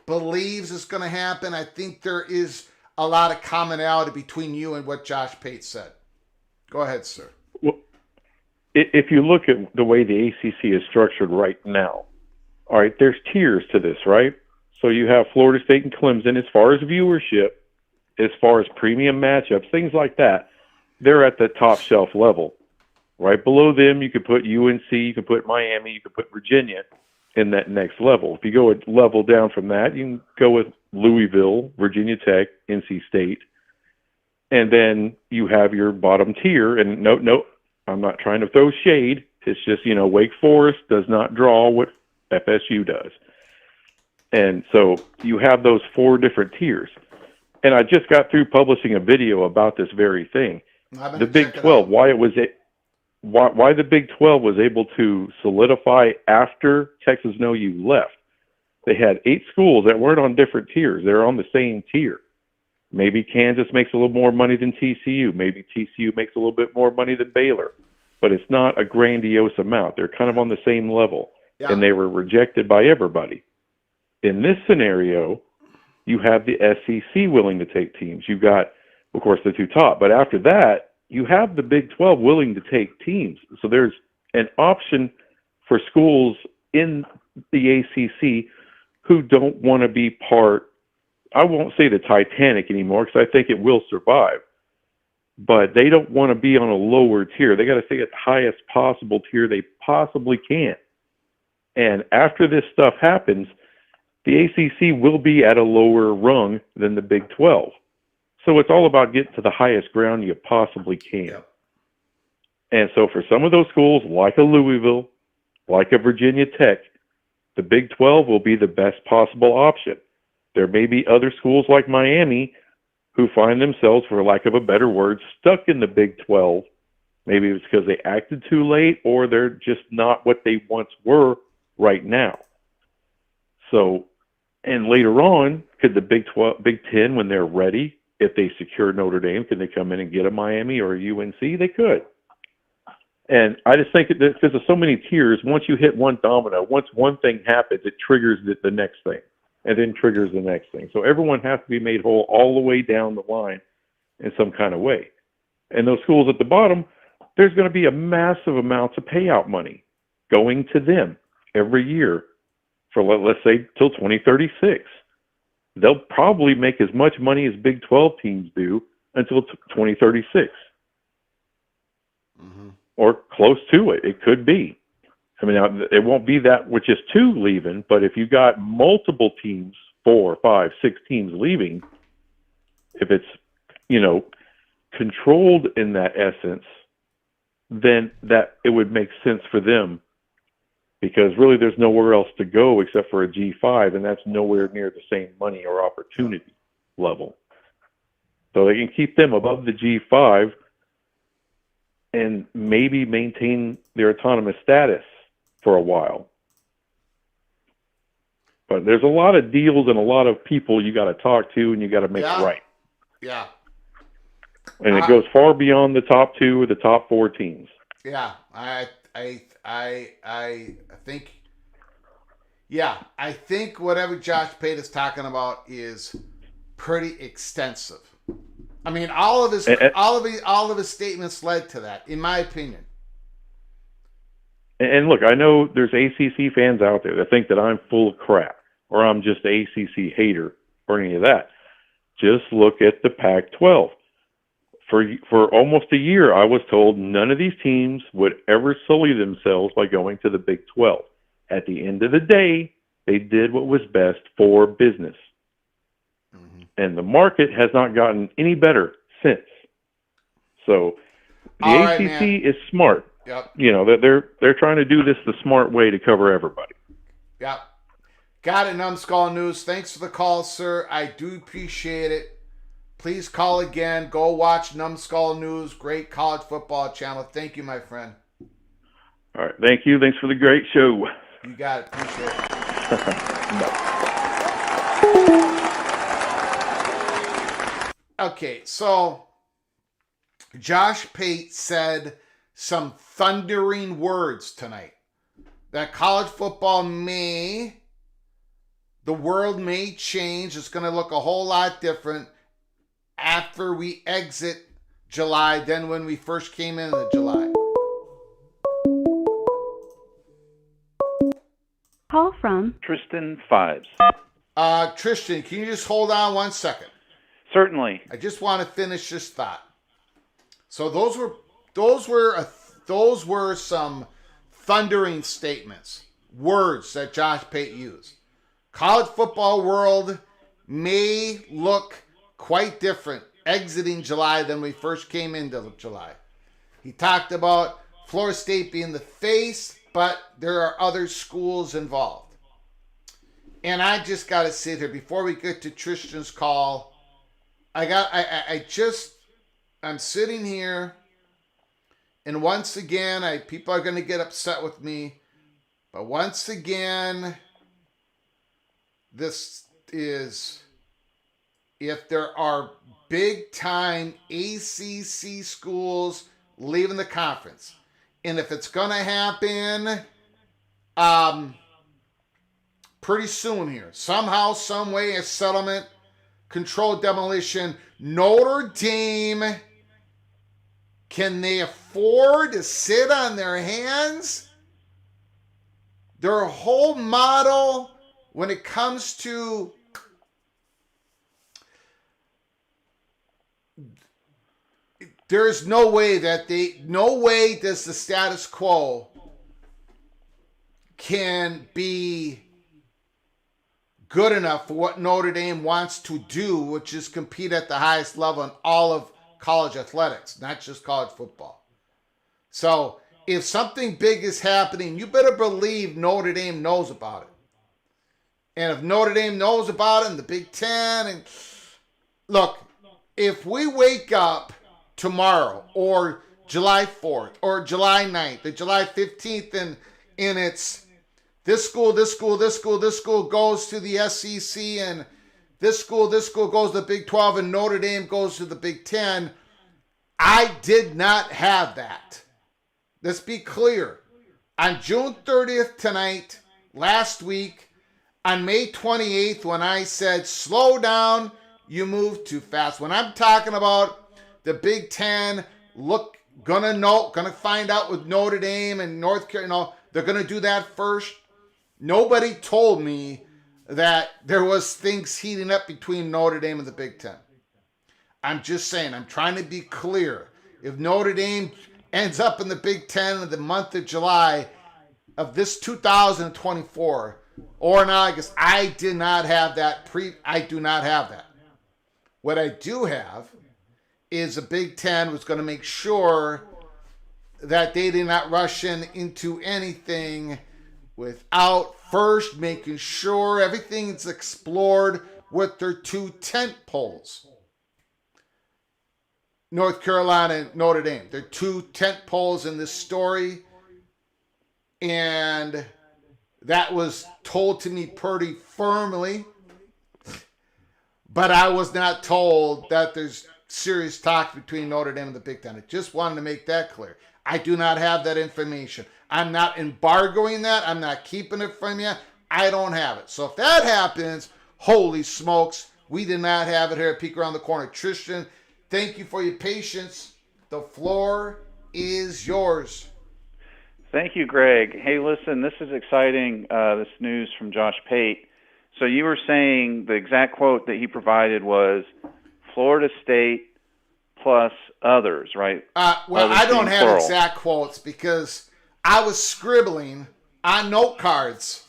Speaker 1: believes is going to happen, I think there is a lot of commonality between you and what Josh Pate said. Go ahead, sir.
Speaker 6: Well, if you look at the way the ACC is structured right now, all right, there's tiers to this, right? So you have Florida State and Clemson as far as viewership, as far as premium matchups, things like that. They're at the top shelf level. Right below them, you could put UNC, you could put Miami, you could put Virginia in that next level. If you go a level down from that, you can go with Louisville, Virginia Tech, NC State. And then you have your bottom tier. And no, I'm not trying to throw shade. It's just, Wake Forest does not draw what FSU does. And so you have those 4 different tiers. And I just got through publishing a video about this very thing. The Big 12, why the Big 12 was able to solidify after Texas and OU left. They had 8 schools that weren't on different tiers. They're on the same tier. Maybe Kansas makes a little more money than TCU. Maybe TCU makes a little bit more money than Baylor. But it's not a grandiose amount. They're kind of on the same level. Yeah. And they were rejected by everybody. In this scenario, you have the SEC willing to take teams. You've got, of course, the 2 top. But after that, you have the Big 12 willing to take teams. So there's an option for schools in the ACC who don't want to be part, I won't say the Titanic anymore because I think it will survive, but they don't want to be on a lower tier. They got to stay at the highest possible tier they possibly can. And after this stuff happens, the ACC will be at a lower rung than the Big 12. So it's all about getting to the highest ground you possibly can.
Speaker 1: Yep.
Speaker 6: And so for some of those schools, like a Louisville, like a Virginia Tech, the Big 12 will be the best possible option. There may be other schools like Miami who find themselves, for lack of a better word, stuck in the Big 12. Maybe it's because they acted too late or they're just not what they once were right now. So, and later on, could the Big 10, when they're ready, if they secure Notre Dame, can they come in and get a Miami or a UNC? They could. And I just think that because there's so many tiers, once you hit one domino, once one thing happens, it triggers the next thing, and then triggers the next thing. So everyone has to be made whole all the way down the line in some kind of way. And those schools at the bottom, there's going to be a massive amounts of payout money going to them every year for, let's say, till 2036. They'll probably make as much money as Big 12 teams do until 2036.
Speaker 1: Mm-hmm.
Speaker 6: Or close to it. It could be. I mean, now, it won't be that with just two leaving, but if you got multiple teams, 4, 5, 6 teams leaving, if it's, controlled in that essence, then that it would make sense for them, because really there's nowhere else to go except for a G5, and that's nowhere near the same money or opportunity level. So they can keep them above the G5 and maybe maintain their autonomous status for a while. But there's a lot of deals and a lot of people you got to talk to, and you got to make it right.
Speaker 1: Yeah.
Speaker 6: And it goes far beyond the top 2 or the top 4 teams.
Speaker 1: Yeah, I think. Yeah, I think whatever Josh Pate is talking about is pretty extensive. I mean, all of his statements led to that, in my opinion.
Speaker 6: And look, I know there's ACC fans out there that think that I'm full of crap or I'm just an ACC hater or any of that. Just look at the Pac-12. For almost a year, I was told none of these teams would ever sully themselves by going to the Big 12. At the end of the day, they did what was best for business. Mm-hmm. And the market has not gotten any better since. So the ACC is smart.
Speaker 1: Yep.
Speaker 6: They're trying to do this the smart way to cover everybody.
Speaker 1: Yep. Got it, Numbskull News. Thanks for the call, sir. I do appreciate it. Please call again. Go watch Numbskull News. Great college football channel. Thank you, my friend.
Speaker 6: All right. Thank you. Thanks for the great show.
Speaker 1: You got it. Appreciate it. Okay, so Josh Pate said some thundering words tonight. That college football the world may change. It's going to look a whole lot different after we exit July than when we first came into July.
Speaker 2: Call from
Speaker 7: Tristan Fives.
Speaker 1: Tristan, can you just hold on 1 second?
Speaker 7: Certainly.
Speaker 1: I just want to finish this thought. So those were some thundering statements, words that Josh Pate used. College football world may look quite different exiting July than we first came into July. He talked about Florida State being the face, but there are other schools involved. And I just got to sit here before we get to Tristan's call. I'm sitting here, and once again, people are going to get upset with me, but once again, this is, if there are big-time ACC schools leaving the conference, and if it's going to happen pretty soon here, somehow, some way, a settlement, controlled demolition, Notre Dame Can they afford to sit on their hands? Their whole model when it comes to there's no way does the status quo can be good enough for what Notre Dame wants to do, which is compete at the highest level in all of college athletics, not just college football. So if something big is happening, you better believe Notre Dame knows about it. And if Notre Dame knows about it and the Big Ten, and look, if we wake up tomorrow or July 4th or July 9th or July 15th and it's this school goes to the SEC and this school goes to the Big 12 and Notre Dame goes to the Big 10, I did not have that. Let's be clear. On June 30th tonight, last week, on May 28th, when I said, slow down, you move too fast. When I'm talking about the Big Ten, gonna find out with Notre Dame and North Carolina, they're gonna do that first. Nobody told me that there was things heating up between Notre Dame and the Big Ten. I'm just saying, I'm trying to be clear. If Notre Dame ends up in the Big Ten in the month of July of this 2024 or in August, I did not have that. I do not have that. What I do have is the Big Ten was going to make sure that they did not rush into anything without first making sure everything is explored with their two tent poles. North Carolina and Notre Dame. They're two tent poles in this story. And that was told to me pretty firmly. But I was not told that there's serious talk between Notre Dame and the Big Ten. I just wanted to make that clear. I do not have that information. I'm not embargoing that. I'm not keeping it from you. I don't have it. So if that happens, holy smokes, we did not have it here at Peek Around the Corner. Tristan, thank you for your patience. The floor is yours.
Speaker 7: Thank you, Greg. Hey, listen, this is exciting, this news from Josh Pate. So you were saying the exact quote that he provided was Florida State plus others, right?
Speaker 1: Well,
Speaker 7: others
Speaker 1: I don't have
Speaker 7: plural.
Speaker 1: exact quotes because I was scribbling on note cards.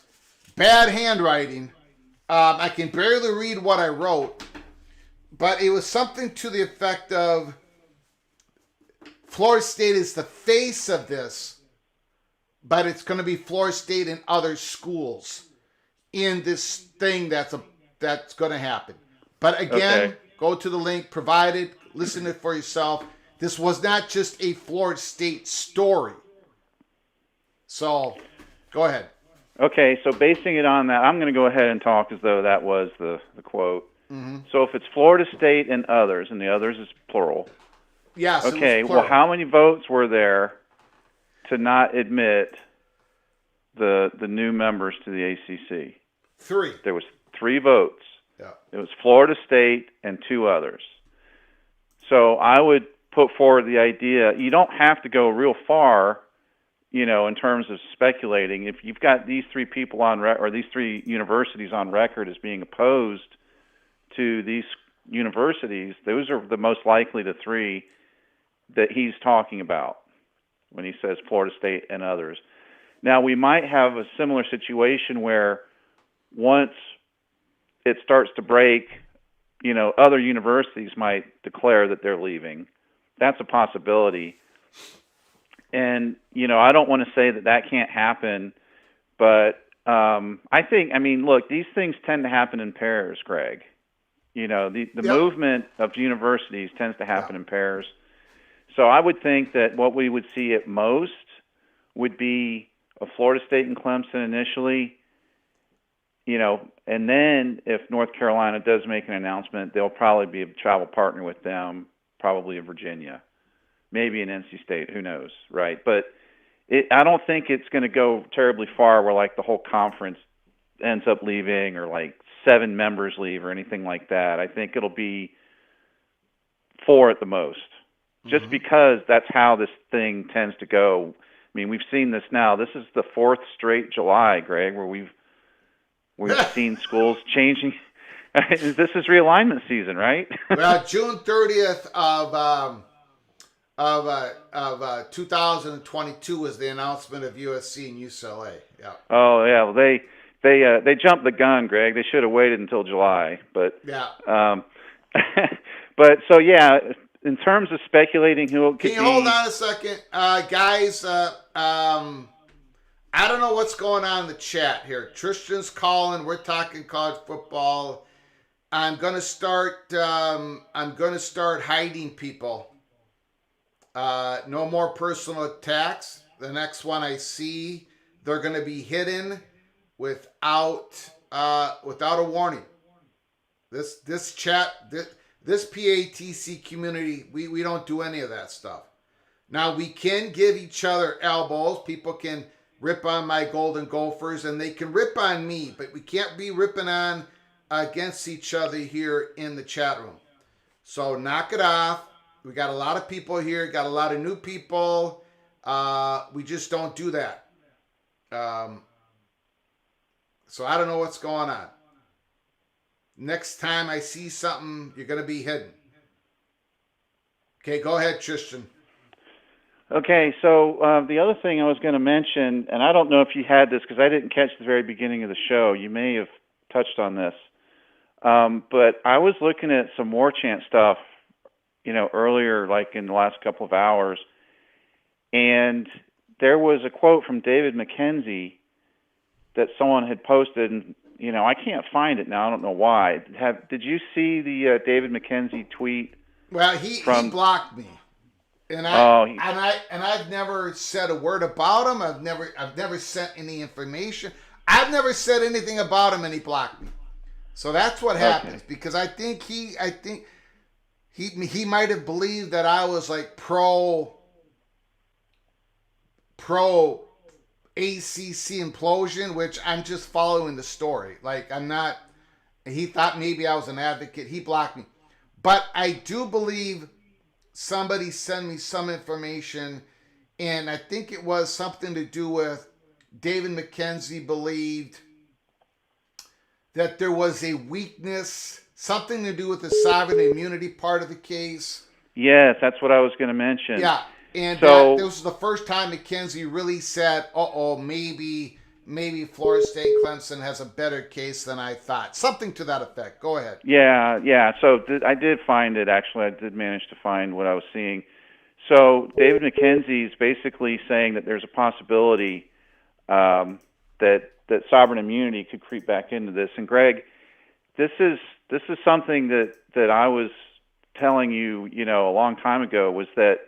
Speaker 1: Bad handwriting. I can barely read what I wrote. But it was something to the effect of Florida State is the face of this, but it's going to be Florida State and other schools in this thing that's going to happen. But again,
Speaker 7: Okay.
Speaker 1: Go to the link provided. Listen to it for yourself. This was not just a Florida State story. So, go ahead.
Speaker 7: Okay, so basing it on that, I'm going to go ahead and talk as though that was the quote.
Speaker 1: Mm-hmm.
Speaker 7: So if it's Florida State and others the others is plural.
Speaker 1: Yes.
Speaker 7: Okay,
Speaker 1: It was plural.
Speaker 7: well, how many votes were there to not admit the new members to the ACC?
Speaker 1: 3.
Speaker 7: There was 3 votes.
Speaker 1: Yeah.
Speaker 7: It was Florida State and 2 others. So I would put forward the idea, you don't have to go real far, in terms of speculating. If you've got these 3 people on or these 3 universities on record as being opposed to these universities, those are the most likely the 3 that he's talking about when he says Florida State and others. Now, we might have a similar situation where once it starts to break, other universities might declare that they're leaving. That's a possibility. And, I don't want to say that can't happen, but look, these things tend to happen in pairs, Greg. The movement of universities tends to happen in pairs. So I would think that what we would see at most would be a Florida State and Clemson initially, and then if North Carolina does make an announcement, they'll probably be a travel partner with them, probably in Virginia, maybe in NC State, who knows, right? But I don't think it's going to go terribly far where like the whole conference ends up leaving or like 7 members leave or anything like that. I think it'll be 4 at the most. just because that's how this thing tends to go. I mean, we've seen this now. This is the 4th straight July, Greg, where we've seen schools changing. This is realignment season, right?
Speaker 1: Well, June 30th of 2022 was the announcement of USC and UCLA. Yeah.
Speaker 7: Oh yeah, well, they jumped the gun, Greg. They should have waited until July, but
Speaker 1: yeah.
Speaker 7: But so yeah, in terms of speculating who it could be.
Speaker 1: Can you hold on a second, guys? I don't know what's going on in the chat here. Tristan's calling. We're talking college football. I'm gonna start hiding people. No more personal attacks. The next one I see, they're gonna be hidden without a warning. This chat, this PATC community, we don't do any of that stuff. Now we can give each other elbows. People can rip on my Golden Gophers, and they can rip on me, but we can't be ripping on against each other here in the chat room. So knock it off. We got a lot of people here, got a lot of new people. We just don't do that. So I don't know what's going on. Next time I see something, you're going to be hidden. Okay, go ahead, Tristan.
Speaker 7: Okay, so the other thing I was going to mention, and I don't know if you had this because I didn't catch the very beginning of the show. You may have touched on this. But I was looking at some War Chant stuff, earlier, like in the last couple of hours. And there was a quote from David McKenzie that someone had posted, and, I can't find it now. I don't know why. Did you see the David McKenzie tweet?
Speaker 1: Well, he blocked me. And I've never said a word about him. I've never sent any information. I've never said anything about him, and he blocked me. So that's what happens, because I think he might have believed that I was like pro ACC implosion, which I'm just following the story. Like, I'm not. He thought maybe I was an advocate. He blocked me, but I do believe somebody sent me some information, and I think it was something to do with David McKenzie believed that there was a weakness, something to do with the sovereign immunity part of the case.
Speaker 7: Yes, that's what I was going to mention.
Speaker 1: Yeah, and this was the first time McKenzie really said, maybe Florida State Clemson has a better case than I thought. Something to that effect. Go ahead.
Speaker 7: Yeah. So I did find it, actually. I did manage to find what I was seeing. So David McKenzie's basically saying that there's a possibility that sovereign immunity could creep back into this. And Greg, this is something that I was telling you, a long time ago, was that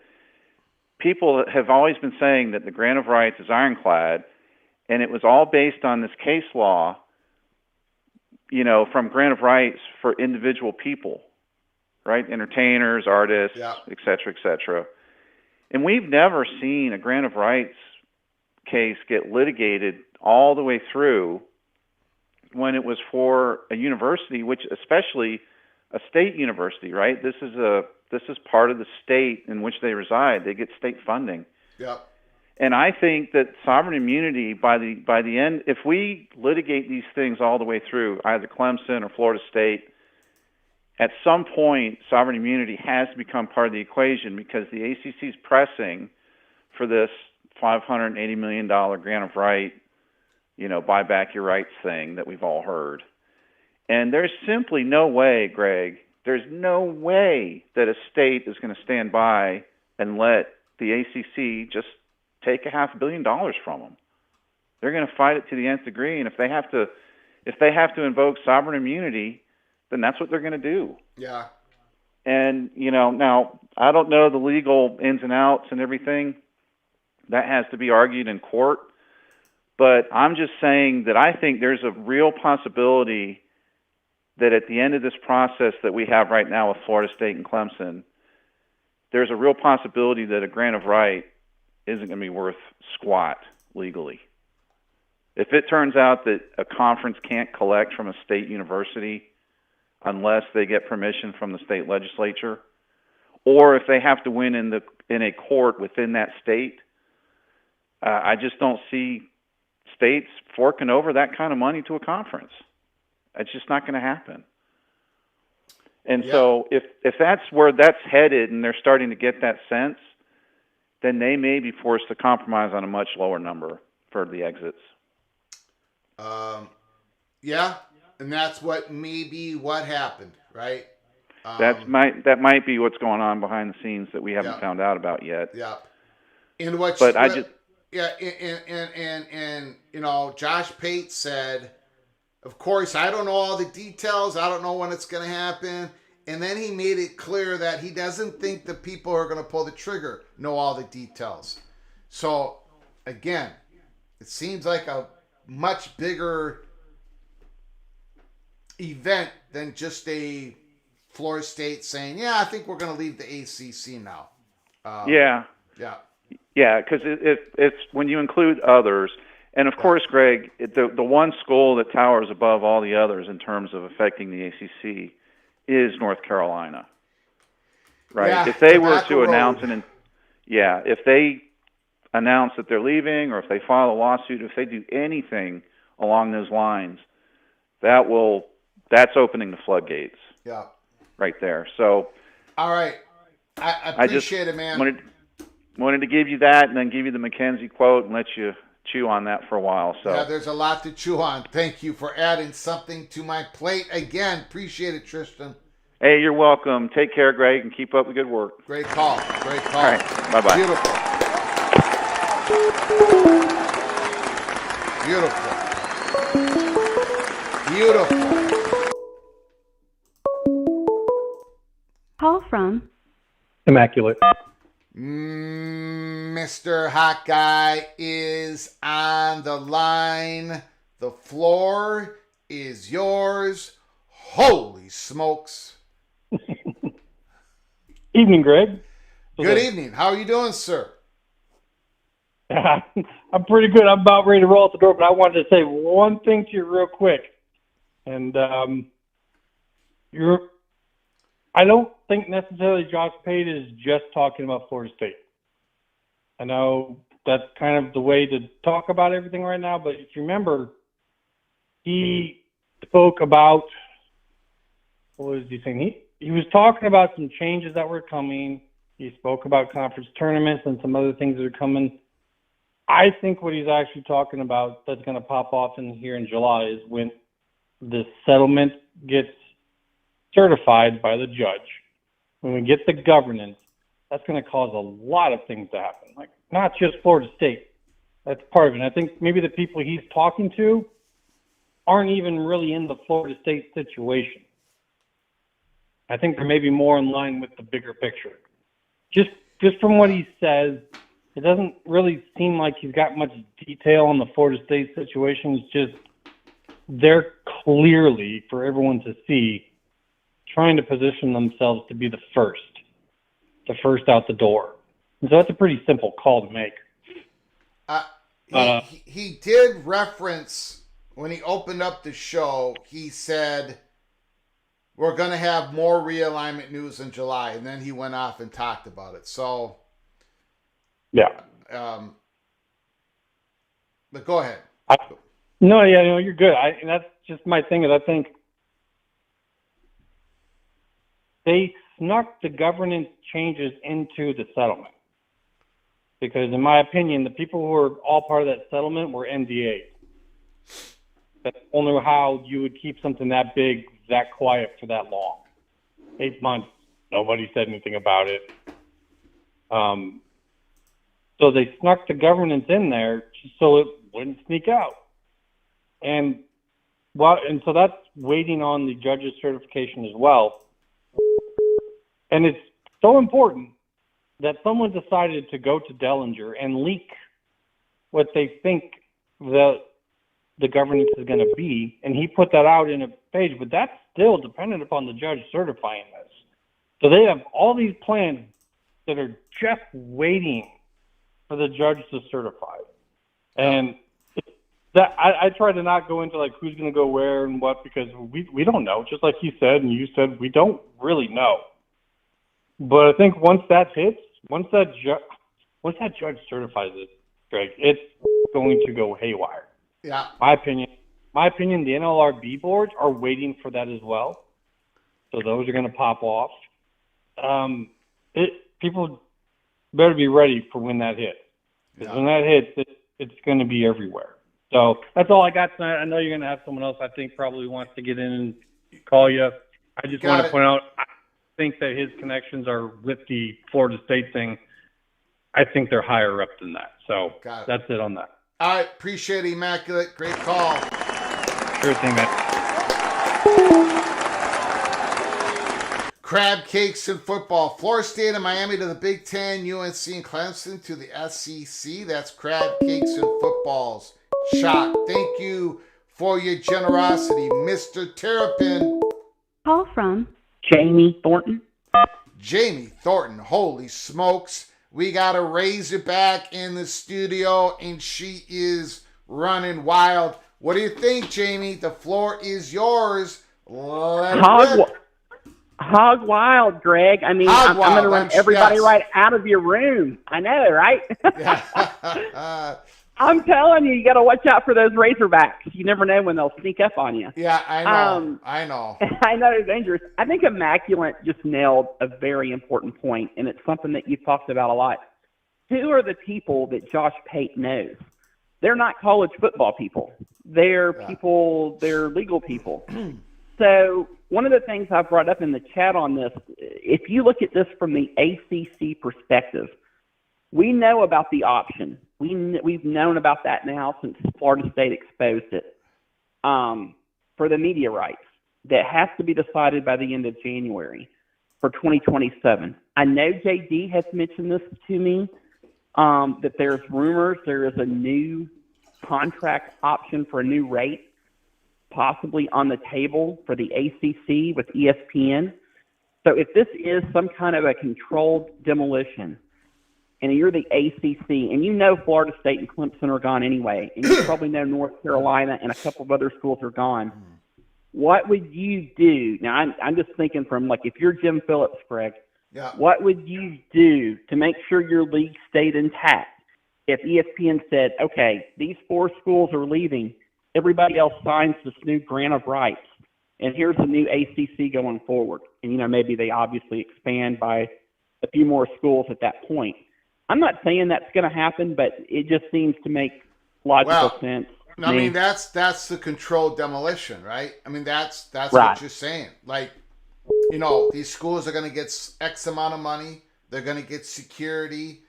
Speaker 7: people have always been saying that the grant of rights is ironclad, and it was all based on this case law, from grant of rights for individual people, right? Entertainers, artists, et cetera, et cetera. And we've never seen a grant of rights case get litigated all the way through when it was for a university, which especially a state university, right? This is part of the state in which they reside. They get state funding.
Speaker 1: Yeah.
Speaker 7: And I think that sovereign immunity, by the end, if we litigate these things all the way through, either Clemson or Florida State, at some point, sovereign immunity has to become part of the equation, because the ACC is pressing for this $580 million grant of right, buy back your rights thing that we've all heard. And there's simply no way, Greg, there's no way that a state is going to stand by and let the ACC just take $500 million from them. They're going to fight it to the nth degree, and if they have to invoke sovereign immunity, then that's what they're going to do.
Speaker 1: Yeah.
Speaker 7: And now I don't know the legal ins and outs and everything. That has to be argued in court. But I'm just saying that I think there's a real possibility that at the end of this process that we have right now with Florida State and Clemson, there's a real possibility that a grant of right isn't going to be worth squat legally. If it turns out that a conference can't collect from a state university unless they get permission from the state legislature, or if they have to win in a court within that state. I just don't see states forking over that kind of money to a conference. It's just not going to happen. And so if that's where that's headed and they're starting to get that sense, then they may be forced to compromise on a much lower number for the exits.
Speaker 1: And that's what happened, right?
Speaker 7: That might be what's going on behind the scenes that we haven't found out about yet.
Speaker 1: Yeah. And Josh Pate said, of course, I don't know all the details. I don't know when it's going to happen. And then he made it clear that he doesn't think the people who are going to pull the trigger know all the details. So, again, it seems like a much bigger event than just a Florida State saying, I think we're going to leave the ACC now.
Speaker 7: Yeah, because it's when you include others. And, of course, Greg, the one school that towers above all the others in terms of affecting the ACC is North Carolina, right?
Speaker 1: Yeah,
Speaker 7: if they were to
Speaker 1: road.
Speaker 7: announce if they announce that they're leaving, or if they file a lawsuit, if they do anything along those lines, that's opening the floodgates.
Speaker 1: Yeah,
Speaker 7: right there. So,
Speaker 1: all right, I appreciate it, man.
Speaker 7: Wanted to give you that, and then give you the McKenzie quote, and let you chew on that for a while. So
Speaker 1: yeah, there's a lot to chew on. Thank you for adding something to my plate again. Appreciate it, Tristan.
Speaker 7: Hey, you're welcome. Take care, Greg, and keep up the good work.
Speaker 1: Great call.
Speaker 7: All right, bye-bye.
Speaker 1: Beautiful.
Speaker 2: Call from
Speaker 4: Immaculate.
Speaker 1: Mr. Hot Guy is on the line. The floor is yours. Holy smokes.
Speaker 8: Evening, Greg.
Speaker 1: Good evening. How are you doing, sir?
Speaker 8: I'm pretty good. I'm about ready to roll out the door, but I wanted to say one thing to you real quick. And I don't think necessarily Josh Pate is just talking about Florida State. I know that's kind of the way to talk about everything right now, but if you remember, he spoke about, what was he saying? He was talking about some changes that were coming. He spoke about conference tournaments and some other things that are coming. I think what he's actually talking about that's going to pop off in here in July is when the settlement gets certified by the judge. When we get the governance, that's going to cause a lot of things to happen. Like, not just Florida State. That's part of it. And I think maybe the people he's talking to aren't even really in the Florida State situation. I think they're maybe more in line with the bigger picture. Just from what he says, it doesn't really seem like he's got much detail on the Florida State situation. It's just they're clearly, for everyone to see, trying to position themselves to be the first out the door. And so that's a pretty simple call to make.
Speaker 1: He did reference, when he opened up the show, he said, we're going to have more realignment news in July. And then he went off and talked about it. So,
Speaker 8: yeah.
Speaker 1: But go ahead.
Speaker 8: No, you're good. And that's just my thing is I think they snuck the governance changes into the settlement. Because in my opinion, the people who were all part of that settlement were NDAs. That's only how you would keep something that big, that quiet for that long. 8 months, nobody said anything about it. So they snuck the governance in there just so it wouldn't sneak out. And so that's waiting on the judge's certification as well. And it's so important that someone decided to go to Dellinger and leak what they think the governance is going to be, and he put that out in a page, but that's still dependent upon the judge certifying this. So they have all these plans that are just waiting for the judge to certify. And that I try to not go into like who's going to go where and what, because we don't know. Just like he said and you said, we don't really know. But I think once that hits, once that judge certifies it, Greg, it's going to go haywire.
Speaker 1: Yeah.
Speaker 8: My opinion, the NLRB boards are waiting for that as well. So those are going to pop off. People better be ready for when that hits. Because when that hits, it's going to be everywhere. So that's all I got tonight. I know you're going to have someone else I think probably wants to get in and call you. I just want to point out, I think that his connections are with the Florida State thing. I think they're higher up than that. So that's it on that.
Speaker 1: All right. Appreciate it, Immaculate. Great call.
Speaker 8: Sure thing, man.
Speaker 1: Crab cakes in football. Florida State and Miami to the Big Ten, UNC and Clemson to the SEC. That's crab cakes and footballs. Shot. Thank you for your generosity, Mr. Terrapin.
Speaker 2: Call from
Speaker 9: Jamie Thornton.
Speaker 1: Jamie Thornton. Holy smokes. We got a Razorback in the studio, and she is running wild. What do you think, Jamie? The floor is yours.
Speaker 9: Hog wild, Greg. I mean, I'm going to run everybody right out of your room. I know, right? I'm telling you, you got to watch out for those Razorbacks. You never know when they'll sneak up on you.
Speaker 1: Yeah, I know. I know.
Speaker 9: I know they're dangerous. I think Immaculate just nailed a very important point, and it's something that you've talked about a lot. Who are the people that Josh Pate knows? They're not college football people. They're people, they're legal people. So one of the things I brought up in the chat on this, if you look at this from the ACC perspective, we know about the option. We've known about that now since Florida State exposed it for the media rights. That has to be decided by the end of January for 2027. I know JD has mentioned this to me, that there's rumors there is a new contract option for a new rate possibly on the table for the ACC with ESPN. So if this is some kind of a controlled demolition, and you're the ACC, and you know Florida State and Clemson are gone anyway, and you probably know North Carolina and a couple of other schools are gone, what would you do? Now, I'm just thinking from, like, if you're Jim Phillips, Greg, what would you do to make sure your league stayed intact? If ESPN said, okay, these 4 schools are leaving, everybody else signs this new grant of rights, and here's the new ACC going forward. And, you know, maybe they obviously expand by a few more schools at that point. I'm not saying that's going to happen, but it just seems to make logical sense.
Speaker 1: I mean, that's the controlled demolition, right? I mean, that's
Speaker 9: right.
Speaker 1: What you're saying. Like, you know, these schools are going to get X amount of money. They're going to get security.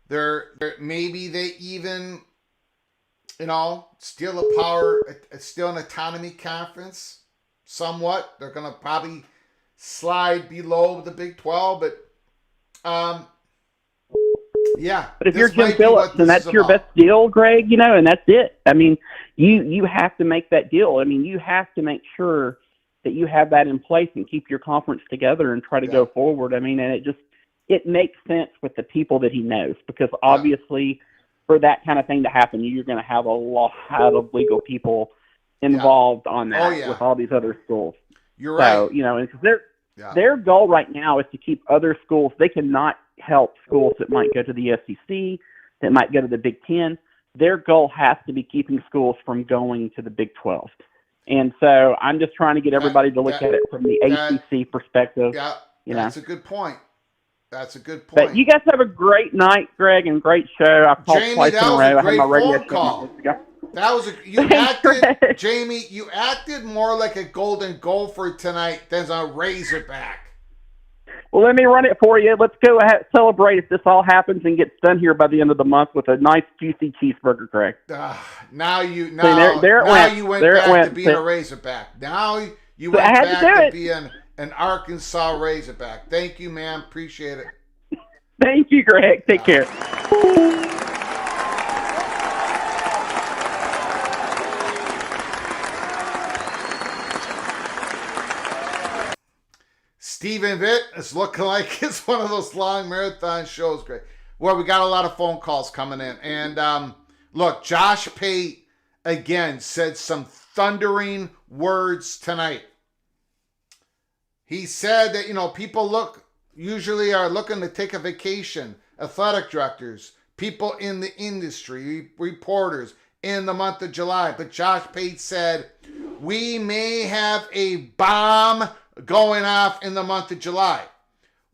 Speaker 1: They're maybe they even, you know, still a power. It's still an autonomy conference, somewhat. They're going to probably slide below the Big 12, but yeah.
Speaker 9: But if you're Jim Phillips and that's your best deal, Greg, you know, and that's it. I mean, you have to make that deal. I mean, you have to make sure that you have that in place and keep your conference together and try to go forward. I mean, and it makes sense with the people that he knows, because obviously for that kind of thing to happen, you're going to have a lot of legal people involved on that with all these other schools.
Speaker 1: You're right.
Speaker 9: So, you know, and their goal right now is to keep other schools. They cannot help schools that might go to the SEC, that might go to the Big Ten. Their goal has to be keeping schools from going to the Big 12. And so I'm just trying to get everybody to look at it from the ACC perspective.
Speaker 1: Yeah, that's a good point. That's a good point.
Speaker 9: But you guys have a great night, Greg, and great show. I've called twice in a row. I had my radio
Speaker 1: call. That was Jamie, you acted more like a golden gopher tonight than a razorback.
Speaker 9: Well, let me run it for you. Let's go ahead celebrate if this all happens and gets done here by the end of the month with a nice juicy cheeseburger, Greg.
Speaker 1: Now you went
Speaker 9: back
Speaker 1: to being a razorback. Now you went back to being an Arkansas Razorback. Thank you, ma'am. Appreciate it.
Speaker 9: Thank you, Greg. Take care.
Speaker 1: Stephen Vitt is looking like it's one of those long marathon shows, Greg. Well, we got a lot of phone calls coming in. And look, Josh Pate, again, said some thundering words tonight. He said that, you know, people look usually are looking to take a vacation, athletic directors, people in the industry, reporters in the month of July. But Josh Pate said, we may have a bomb going off in the month of July.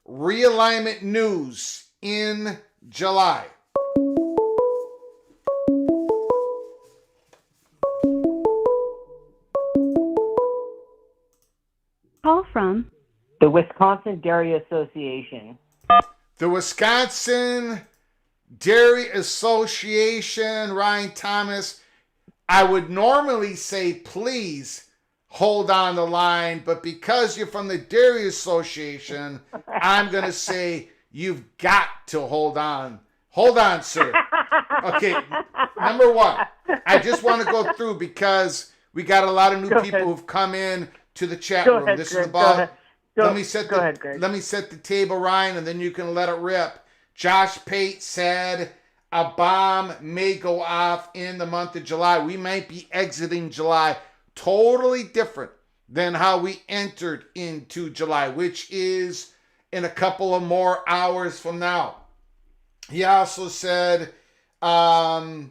Speaker 1: Realignment news in July.
Speaker 2: Call from
Speaker 10: the Wisconsin Dairy Association.
Speaker 1: The Wisconsin Dairy Association, Ryan Thomas. I would normally say, please hold on the line, but because you're from the Dairy Association, I'm going to say you've got to hold on. Hold on, sir. Okay, number one, I just want to go through because we got a lot of new people who've come in to the chat room.
Speaker 10: Ahead,
Speaker 1: this
Speaker 10: Greg.
Speaker 1: is about. Let me set the table, Ryan, and then you can let it rip. Josh Pate said a bomb may go off in the month of July. We might be exiting July totally different than how we entered into July, which is in a couple of more hours from now. He also said Florida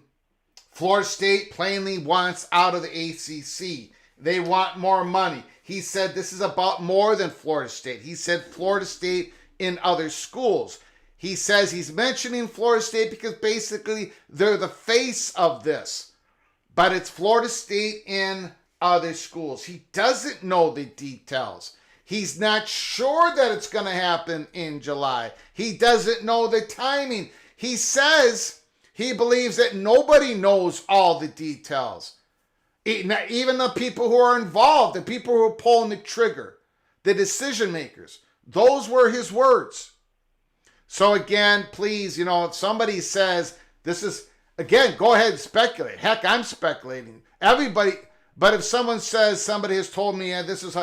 Speaker 1: State plainly wants out of the ACC. They want more money. He said this is about more than Florida State. He said Florida State in other schools. He says he's mentioning Florida State because basically they're the face of this. But it's Florida State in other schools. He doesn't know the details. He's not sure that it's going to happen in July. He doesn't know the timing. He says he believes that nobody knows all the details. Even the people who are involved, the people who are pulling the trigger, the decision makers. Those were his words. So again, please, if somebody says this is, again, go ahead and speculate. Heck, I'm speculating. Everybody, but if someone says somebody has told me this is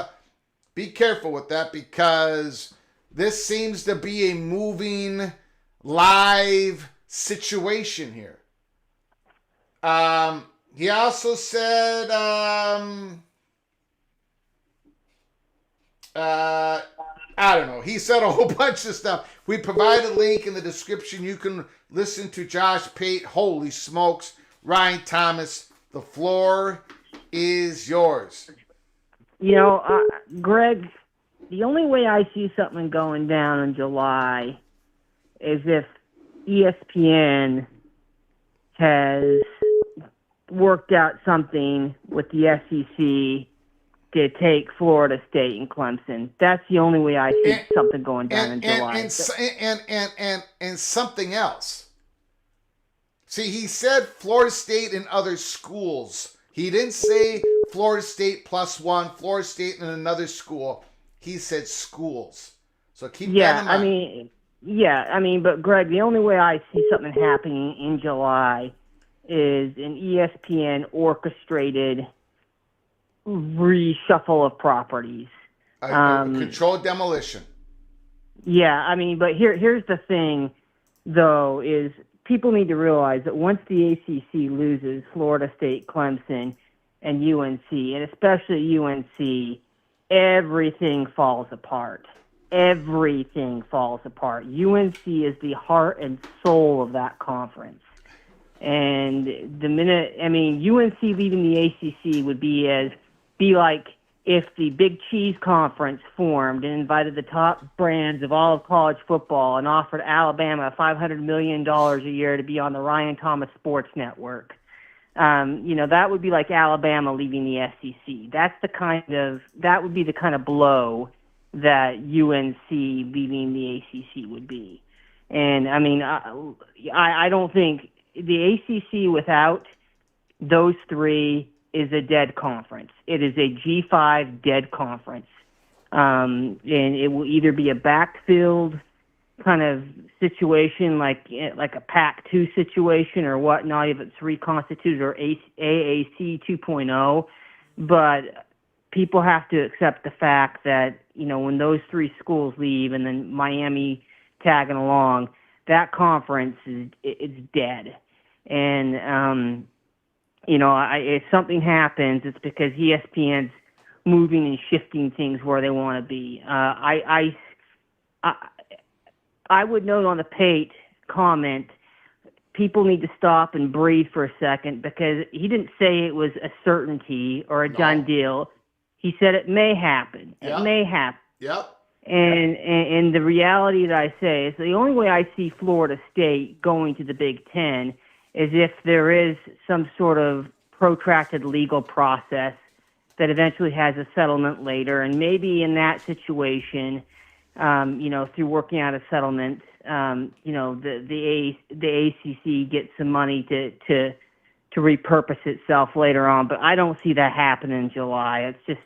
Speaker 1: be careful with that because this seems to be a moving live situation here. He also said, I don't know. He said a whole bunch of stuff. We provide a link in the description. You can listen to Josh Pate. Holy smokes. Ryan Thomas, the floor is yours.
Speaker 10: Greg, the only way I see something going down in July is if ESPN has worked out something with the SEC to take Florida State and Clemson. That's the only way I see something going down in July.
Speaker 1: And something else. See, he said Florida State and other schools. He didn't say Florida State plus one, Florida State and another school. He said schools. So keep that in mind.
Speaker 10: But Greg, the only way I see something happening in July is an ESPN orchestrated reshuffle of properties.
Speaker 1: Controlled demolition.
Speaker 10: Yeah, but here's the thing, though, is people need to realize that once the ACC loses Florida State, Clemson, and UNC, and especially UNC, everything falls apart. Everything falls apart. UNC is the heart and soul of that conference. And the minute, UNC leaving the ACC would be like if the Big Cheese Conference formed and invited the top brands of all of college football and offered Alabama $500 million a year to be on the Ryan Thomas Sports Network. That would be like Alabama leaving the SEC. That would be the kind of blow that UNC leaving the ACC would be. And I don't think the ACC without those three is a dead conference. It is a G5 dead conference. And it will either be a backfilled kind of situation like a Pac-2 situation or whatnot if it's reconstituted or AAC 2.0. But people have to accept the fact that, when those three schools leave and then Miami tagging along, that conference it's dead. And, if something happens, it's because ESPN's I would note on the Pate comment, people need to stop and breathe for a second, because he didn't say it was a certainty or a done deal. He said it may happen. It may happen.
Speaker 1: Yep.
Speaker 10: And the reality that I say is the only way I see Florida State going to the Big Ten is if there is some sort of protracted legal process that eventually has a settlement later. And maybe in that situation, through working out a settlement, the ACC gets some money to repurpose itself later on. But I don't see that happening in July. It's just,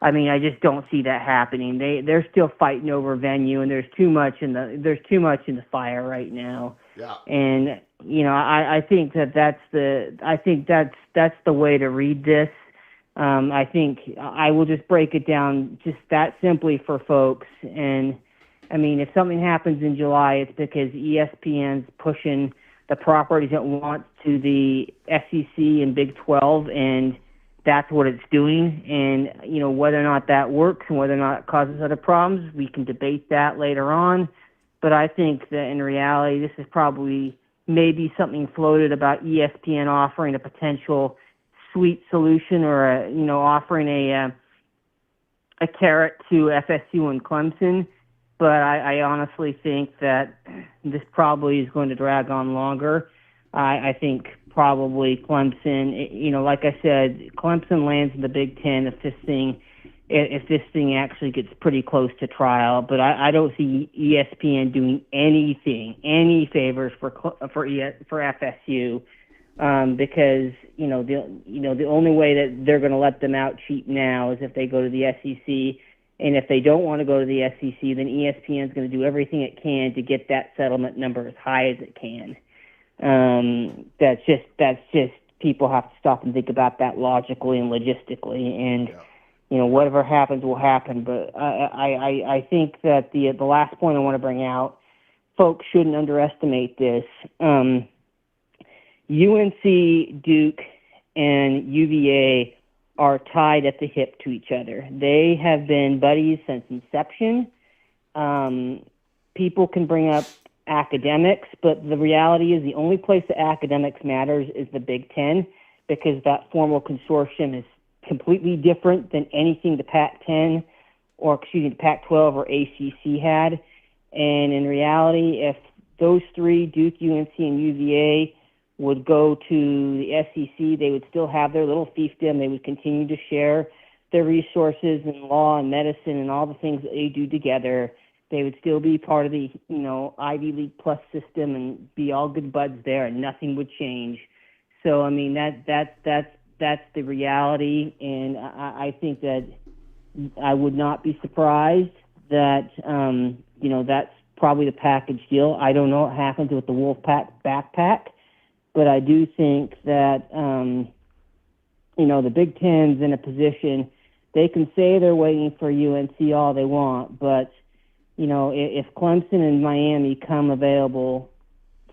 Speaker 10: I just don't see that happening. They're still fighting over venue, and there's too much in the fire right now.
Speaker 1: Yeah.
Speaker 10: And I think that's the way to read this. I think I will just break it down just that simply for folks. And if something happens in July, it's because ESPN's pushing the properties it wants to the SEC and Big 12, and that's what it's doing. And, whether or not that works and whether or not it causes other problems, we can debate that later on. But I think that in reality, this is probably maybe something floated about ESPN offering a potential sweet solution, or offering a carrot to FSU and Clemson. But I honestly think that this probably is going to drag on longer. I think probably Clemson, like I said, Clemson lands in the Big Ten if this thing actually gets pretty close to trial. But I don't see ESPN doing any favors for FSU, because the only way that they're going to let them out cheap now is if they go to the SEC. And if they don't want to go to the SEC, then ESPN is going to do everything it can to get that settlement number as high as it can. That's just people have to stop and think about that logically and logistically. And whatever happens will happen. But I think that the last point I want to bring out, folks shouldn't underestimate this. UNC, Duke, and UVA are tied at the hip to each other. They have been buddies since inception. People can bring up academics, but the reality is the only place that academics matters is the Big Ten, because that formal consortium is completely different than anything the Pac-10 the Pac-12 or ACC had. And in reality, if those three, Duke, UNC, and UVA, would go to the SEC, they would still have their little fiefdom. They would continue to share their resources in law and medicine and all the things that they do together. They would still be part of the, Ivy League Plus system and be all good buds there, and nothing would change. So, that's the reality, and I think that I would not be surprised that, that's probably the package deal. I don't know what happens with the Wolfpack backpack. But I do think that, the Big Ten's in a position, they can say they're waiting for UNC all they want, but, if Clemson and Miami come available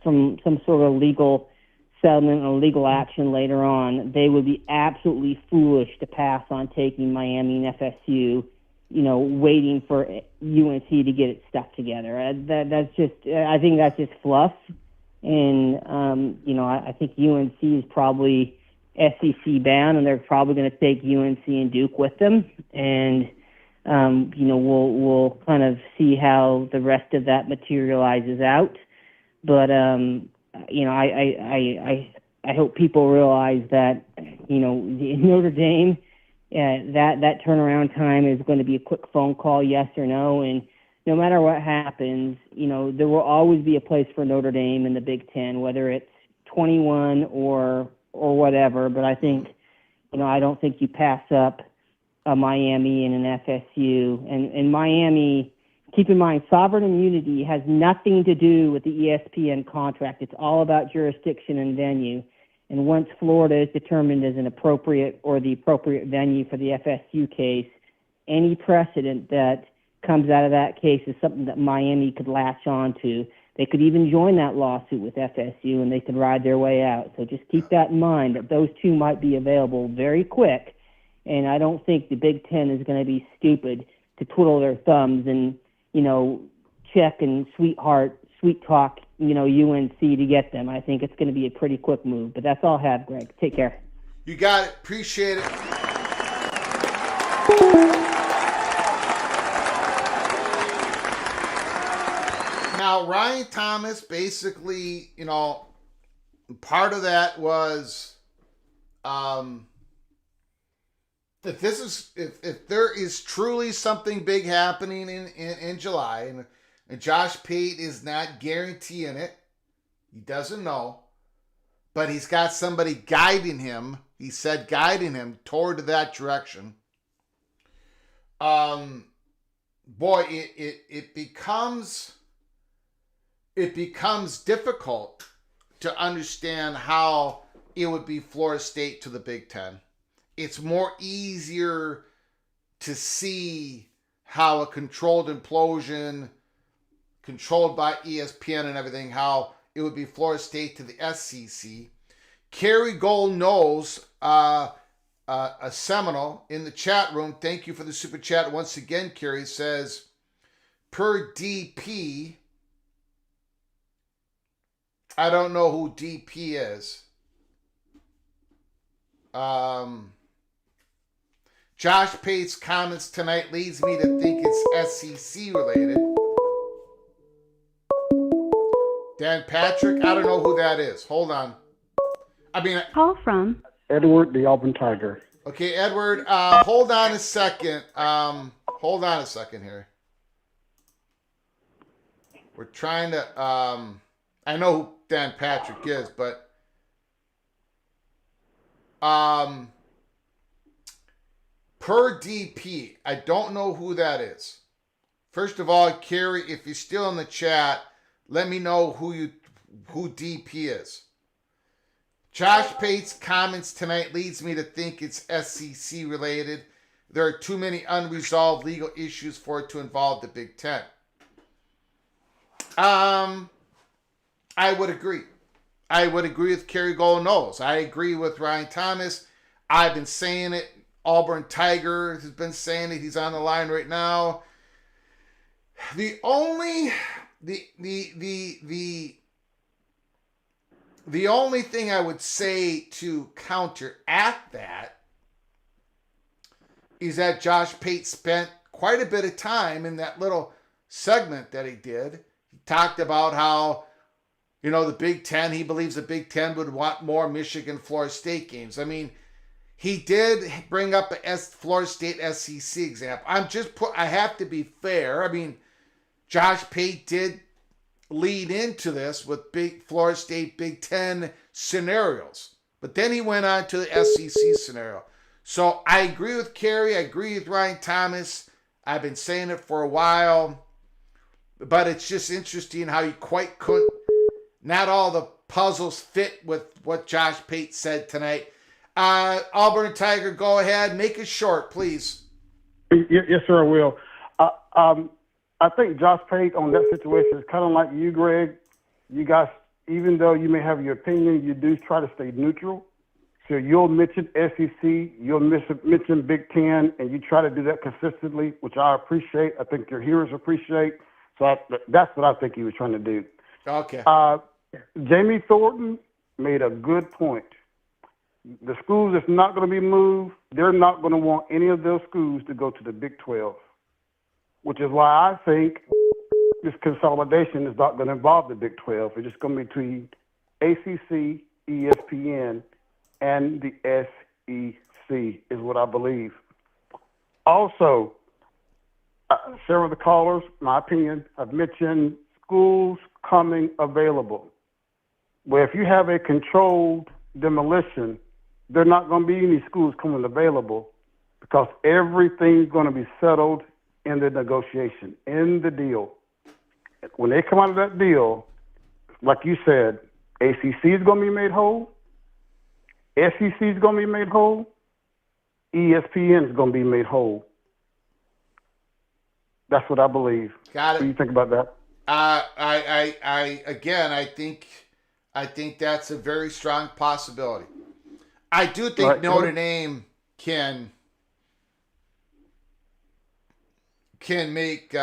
Speaker 10: from some sort of legal settlement or legal action later on, they would be absolutely foolish to pass on taking Miami and FSU, waiting for UNC to get its stuff together. I think that's just fluff. And, I think UNC is probably SEC bound, and they're probably going to take UNC and Duke with them. And, we'll kind of see how the rest of that materializes out. But, I hope people realize that, Notre Dame, that turnaround time is going to be a quick phone call, yes or no. And no matter what happens, there will always be a place for Notre Dame in the Big Ten, whether it's 21 or whatever. But I think, I don't think you pass up a Miami and an FSU. And Miami, keep in mind, sovereign immunity has nothing to do with the ESPN contract. It's all about jurisdiction and venue. And once Florida is determined as an appropriate or the appropriate venue for the FSU case, any precedent that comes out of that case is something that Miami could latch on to. They could even join that lawsuit with FSU, and they could ride their way out. So just keep that in mind, that those two might be available very quick. And I don't think the Big Ten is going to be stupid to twiddle their thumbs and, check and sweet talk, UNC to get them. I think it's going to be a pretty quick move. But that's all I have, Greg. Take care.
Speaker 1: You got it. Appreciate it. Now, Ryan Thomas basically, part of that was if there is truly something big happening in July, and Josh Pate is not guaranteeing it, he doesn't know, but he's got somebody guiding him. He said guiding him toward that direction. Boy, it becomes difficult to understand how it would be Florida State to the Big Ten. It's more easier to see how a controlled implosion, controlled by ESPN and everything, how it would be Florida State to the SEC. Kerry Gold knows a Seminole in the chat room. Thank you for the super chat once again. Kerry says, per DP, I don't know who DP is. Josh Pate's comments tonight leads me to think it's SEC related. Dan Patrick, I don't know who that is. Hold on.
Speaker 2: Call from
Speaker 3: Edward, the Auburn Tiger.
Speaker 1: Okay, Edward, hold on a second. Hold on a second here. We're trying to, I know who Dan Patrick is, but, per DP, I don't know who that is. First of all, Kerry, if you're still in the chat, let me know who DP is. Josh Pate's comments tonight leads me to think it's SEC related. There are too many unresolved legal issues for it to involve the Big Ten. I would agree. I would agree with Kerry Gold knows. I agree with Ryan Thomas. I've been saying it. Auburn Tiger has been saying it. He's on the line right now. The only thing I would say to counteract that is that Josh Pate spent quite a bit of time in that little segment that he did. He talked about how, the Big Ten, he believes the Big Ten would want more Michigan-Florida State games. I mean, he did bring up a Florida State SEC example. I have to be fair. I mean, Josh Pate did lead into this with big Florida State Big Ten scenarios. But then he went on to the SEC scenario. So I agree with Kerry. I agree with Ryan Thomas. I've been saying it for a while. But it's just interesting how you quite couldn't, not all the puzzles fit with what Josh Pate said tonight. Auburn Tiger, go ahead. Make it short, please.
Speaker 3: Yes, sir, I will. I think Josh Pate on that situation is kind of like you, Greg. You guys, even though you may have your opinion, you do try to stay neutral. So you'll mention SEC, you'll mention Big Ten, and you try to do that consistently, which I appreciate. I think your hearers appreciate. So that's what I think he was trying to do.
Speaker 1: Okay.
Speaker 3: Jamie Thornton made a good point. The schools that's not going to be moved, they're not going to want any of those schools to go to the Big 12, which is why I think this consolidation is not going to involve the Big 12. It's just going to be between ACC, ESPN, and the SEC is what I believe. Also, several of the callers, my opinion, have mentioned schools coming available. Where if you have a controlled demolition, there are not going to be any schools coming available because everything's going to be settled in the negotiation, in the deal. When they come out of that deal, like you said, ACC is going to be made whole, SEC is going to be made whole, ESPN is going to be made whole. That's what I believe.
Speaker 1: Got it.
Speaker 3: What do you think about that?
Speaker 1: I think that's a very strong possibility. I do think
Speaker 3: Right.
Speaker 1: Notre Dame can make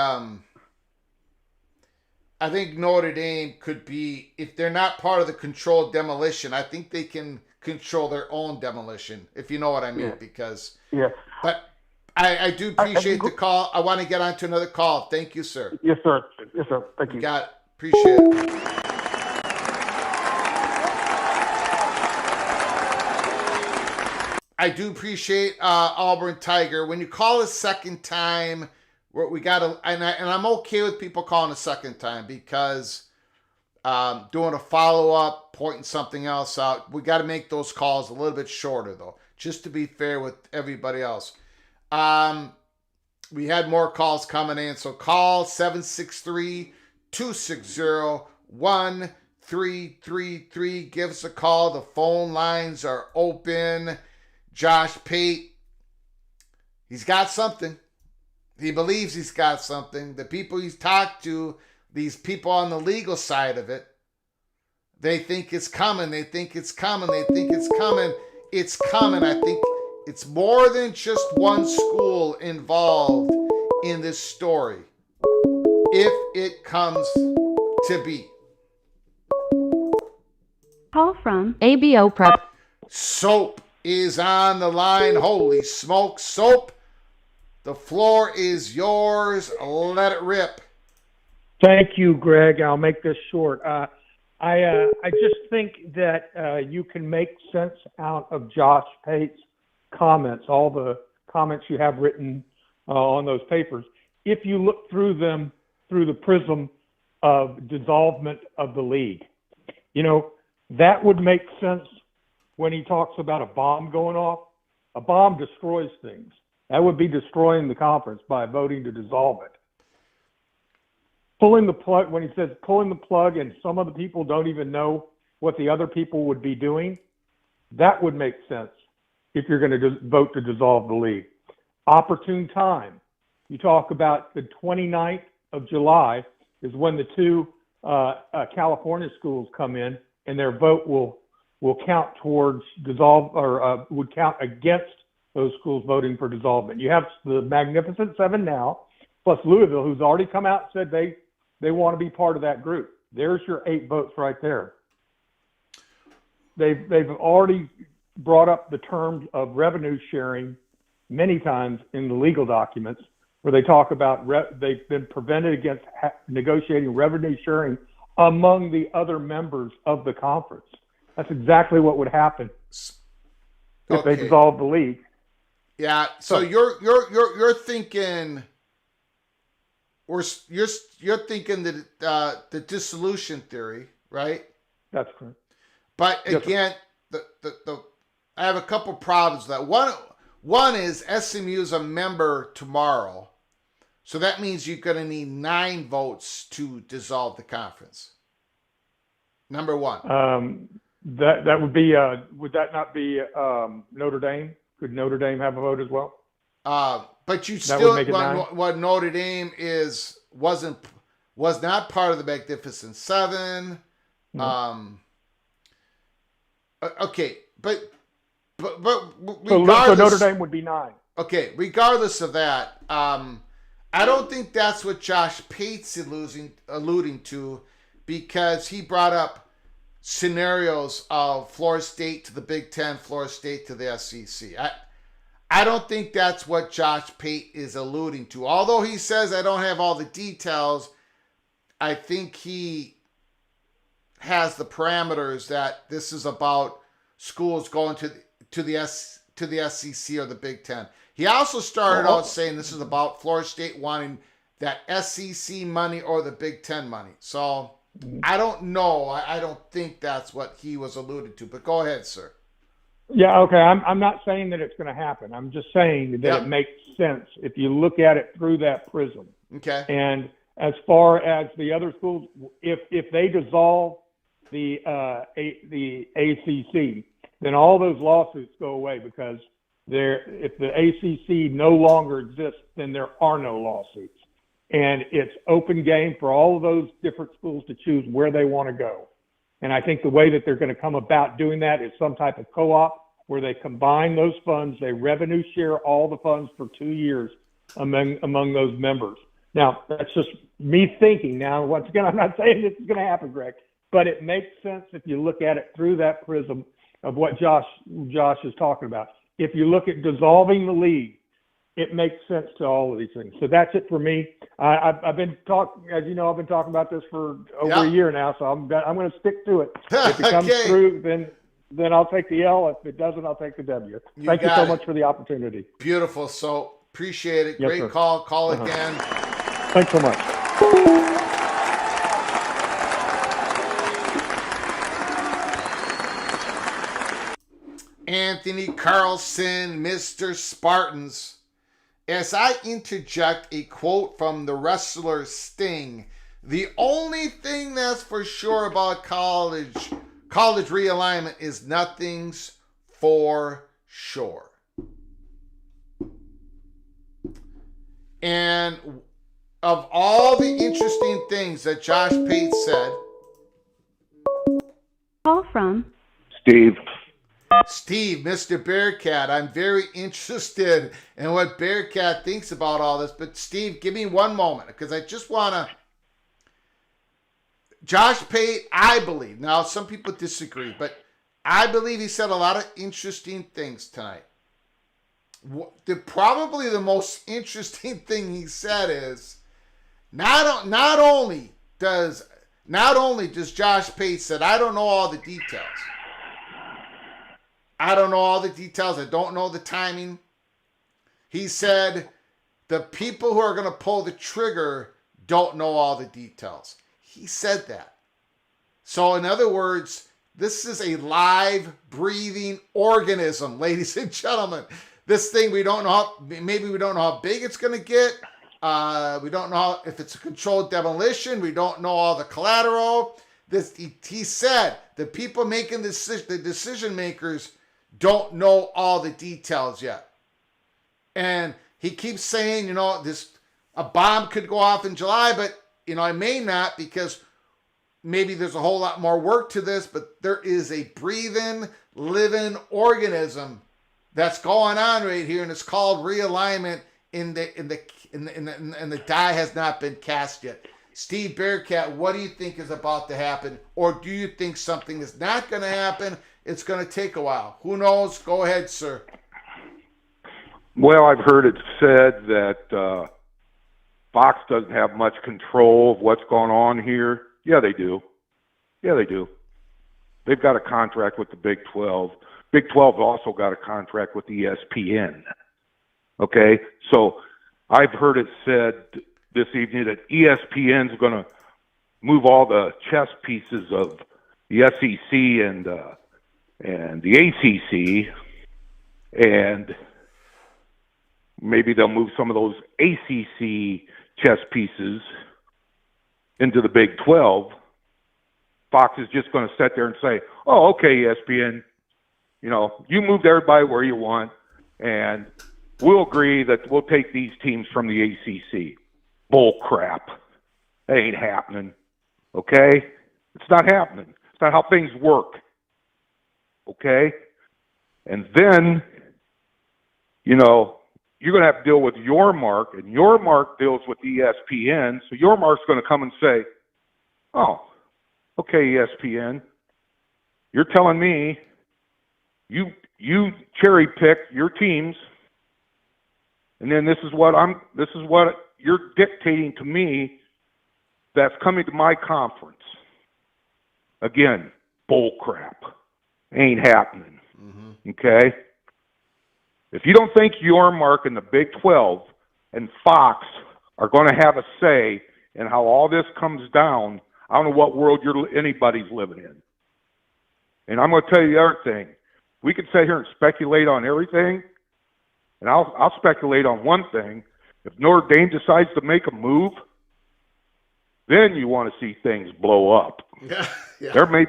Speaker 1: I think Notre Dame could be, if they're not part of the controlled demolition, I think they can control their own demolition, if you know what I mean.
Speaker 3: Yeah.
Speaker 1: Because,
Speaker 3: Yeah.
Speaker 1: but I do appreciate the call. I want to get on to another call. Thank you, sir.
Speaker 3: Yes, sir. Yes, sir. Thank you.
Speaker 1: Got it. Appreciate it. I do appreciate Auburn Tiger. When you call a second time, we got to, and I'm okay with people calling a second time because doing a follow-up, pointing something else out, we got to make those calls a little bit shorter, though, just to be fair with everybody else. We had more calls coming in, so call 763-260-1333. Give us a call. The phone lines are open. Josh Pate, he's got something. He believes he's got something. The people he's talked to, these people on the legal side of it, they think it's coming. They think it's coming. They think it's coming. It's coming. I think it's more than just one school involved in this story, if it comes to be.
Speaker 2: Call from
Speaker 11: ABO Prep.
Speaker 1: Soap is on the line. Holy smoke, Soap. The floor is yours. Let it rip.
Speaker 12: Thank you, Greg. I'll make this short. I just think that you can make sense out of Josh Pate's comments, all the comments you have written on those papers, if you look through them through the prism of dissolvement of the league. You know, that would make sense when he talks about a bomb going off. A bomb destroys things. That would be destroying the conference by voting to dissolve it. Pulling the plug, when he says pulling the plug and some of the people don't even know what the other people would be doing, that would make sense if you're going to vote to dissolve the league. Opportune time. You talk about the 29th of July is when the two California schools come in, and their vote will count towards dissolve, or would count against those schools voting for dissolvement. You have the Magnificent Seven now, plus Louisville, who's already come out and said they want to be part of that group. There's your 8 votes right there. They've already brought up the terms of revenue sharing many times in the legal documents, where they talk about they've been prevented against negotiating revenue sharing among the other members of the conference. That's exactly what would happen if they dissolved the league.
Speaker 1: Yeah. So you're thinking, or you're thinking that the dissolution theory, right?
Speaker 12: That's correct.
Speaker 1: But again, I have a couple problems with that. One is SMU is a member tomorrow, so that means you're going to need 9 votes to dissolve the conference. Number one.
Speaker 12: That would be. Would that not be Notre Dame? Could Notre Dame have a vote as well?
Speaker 1: But you
Speaker 12: That
Speaker 1: still
Speaker 12: would make it 9?
Speaker 1: what Notre Dame was not part of the Magnificent Seven.
Speaker 12: No.
Speaker 1: Okay, but
Speaker 12: so
Speaker 1: regardless,
Speaker 12: Notre Dame would be 9.
Speaker 1: Okay, regardless of that, I don't think that's what Josh Pate's alluding to, because he brought up scenarios of Florida State to the Big Ten, Florida State to the SEC. I don't think that's what Josh Pate is alluding to. Although he says I don't have all the details, I think he has the parameters that this is about schools going to the SEC or the Big Ten. He also started out saying this is about Florida State wanting that SEC money or the Big Ten money. So I don't know. I don't think that's what he was alluding to. But go ahead, sir.
Speaker 12: Yeah, okay. I'm not saying that it's going to happen. I'm just saying that it makes sense if you look at it through that prism.
Speaker 1: Okay.
Speaker 12: And as far as the other schools, if they dissolve the ACC, then all those lawsuits go away, because if the ACC no longer exists, then there are no lawsuits. And it's open game for all of those different schools to choose where they want to go. And I think the way that they're going to come about doing that is some type of co-op where they combine those funds, they revenue share all the funds for 2 years among those members. Now, that's just me thinking now. Once again, I'm not saying this is going to happen, Greg, but it makes sense if you look at it through that prism of what Josh is talking about. If you look at dissolving the league, it makes sense to all of these things. So that's it for me. I've been talking, as you know, I've been talking about this for over a year now, so I'm going to stick to it. If it comes through, then I'll take the L. If it doesn't, I'll take the W. Thank you so much for the opportunity.
Speaker 1: Beautiful. So appreciate it.
Speaker 12: Yes,
Speaker 1: Great
Speaker 12: sir.
Speaker 1: call. Call again.
Speaker 12: Thanks so much.
Speaker 1: Anthony Carlson, Mr. Spartans. As I interject a quote from the wrestler Sting, the only thing that's for sure about college realignment is nothing's for sure. And of all the interesting things that Josh Pate said.
Speaker 2: Call from
Speaker 1: Steve, Mr. Bearcat, I'm very interested in what Bearcat thinks about all this. But Steve, give me one moment, because I just want to. Josh Pate, I believe, now some people disagree, but I believe he said a lot of interesting things tonight. Probably the most interesting thing he said is not only does Josh Pate said, I don't know all the details. I don't know all the details. I don't know the timing. He said the people who are going to pull the trigger don't know all the details. He said that. So in other words, this is a live, breathing organism, ladies and gentlemen. This thing, we don't know maybe we don't know how big it's going to get. We don't know if it's a controlled demolition. We don't know all the collateral. He said the people making the decision makers don't know all the details yet. And he keeps saying, a bomb could go off in July, but, it may not, because maybe there's a whole lot more work to this, but there is a breathing, living organism that's going on right here, and it's called realignment, and the die has not been cast yet. Steve Bearcat, what do you think is about to happen? Or do you think something is not going to happen? It's going to take a while. Who knows? Go ahead, sir.
Speaker 11: Well, I've heard it said that Fox doesn't have much control of what's going on here. Yeah, they do. They've got a contract with the Big 12. Big 12 also got a contract with ESPN. Okay? So I've heard it said this evening that ESPN's going to move all the chess pieces of the SEC and the ACC, and maybe they'll move some of those ACC chess pieces into the Big 12. Fox is just going to sit there and say, oh, okay, ESPN, you moved everybody where you want, and we'll agree that we'll take these teams from the ACC. Bull crap. That ain't happening. Okay? It's not happening. It's not how things work. Okay? And then, you're going to have to deal with your mark, and your mark deals with ESPN, so your mark's going to come and say, oh, okay, ESPN, you're telling me you cherry pick your teams, and then this is what you're dictating to me that's coming to my conference. Again, bull crap. Ain't happening. Mm-hmm. Okay? If you don't think your mark in the Big 12 and Fox are going to have a say in how all this comes down, I don't know what world anybody's living in. And I'm going to tell you the other thing. We could sit here and speculate on everything, and I'll speculate on one thing. If Notre Dame decides to make a move, then you want to see things blow up.
Speaker 1: Yeah.
Speaker 11: There may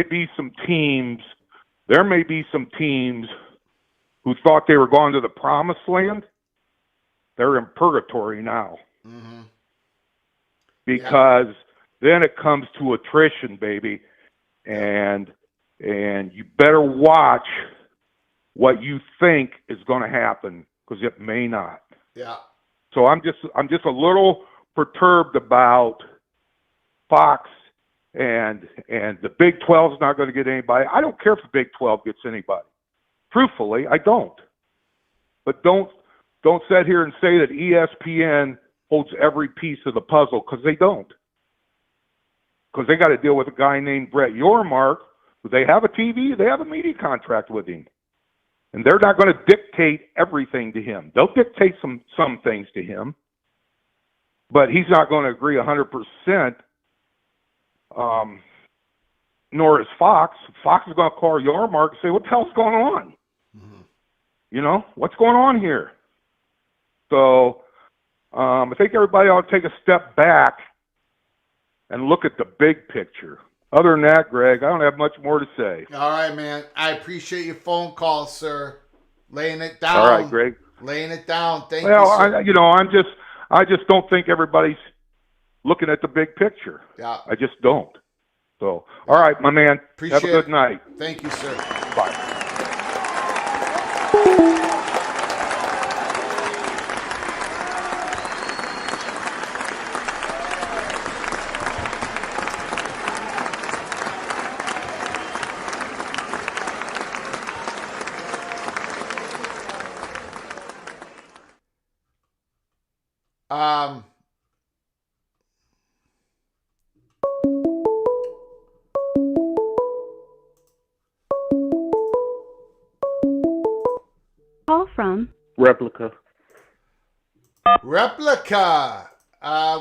Speaker 11: be some teams who thought they were going to the promised land. They're in purgatory now. Mm-hmm. Because then it comes to attrition, baby. And you better watch what you think is going to happen, because it may not.
Speaker 1: Yeah.
Speaker 11: So I'm just a little perturbed about Fox and the Big 12 is not going to get anybody. I don't care if the Big 12 gets anybody. Truthfully, I don't. But don't sit here and say that ESPN holds every piece of the puzzle, because they don't. Because they got to deal with a guy named Brett Yormark. They have a TV, they have a media contract with him. And they're not going to dictate everything to him. They'll dictate some things to him, but he's not going to agree 100%, nor is Fox. Fox is going to call Yormark and say, what the hell's going on? Mm-hmm. You know, what's going on here? So I think everybody ought to take a step back and look at the big picture. Other than that, Greg, I don't have much more to say.
Speaker 1: All right, man. I appreciate your phone call, sir. Laying it down.
Speaker 11: All right, Greg.
Speaker 1: Laying it down. Thank
Speaker 11: you,
Speaker 1: sir.
Speaker 11: I just don't think everybody's looking at the big picture.
Speaker 1: Yeah.
Speaker 11: I just don't. So, all right, my man.
Speaker 1: Appreciate
Speaker 11: have a good night.
Speaker 1: Thank you, sir.
Speaker 11: Bye.
Speaker 2: Call from
Speaker 13: Replica.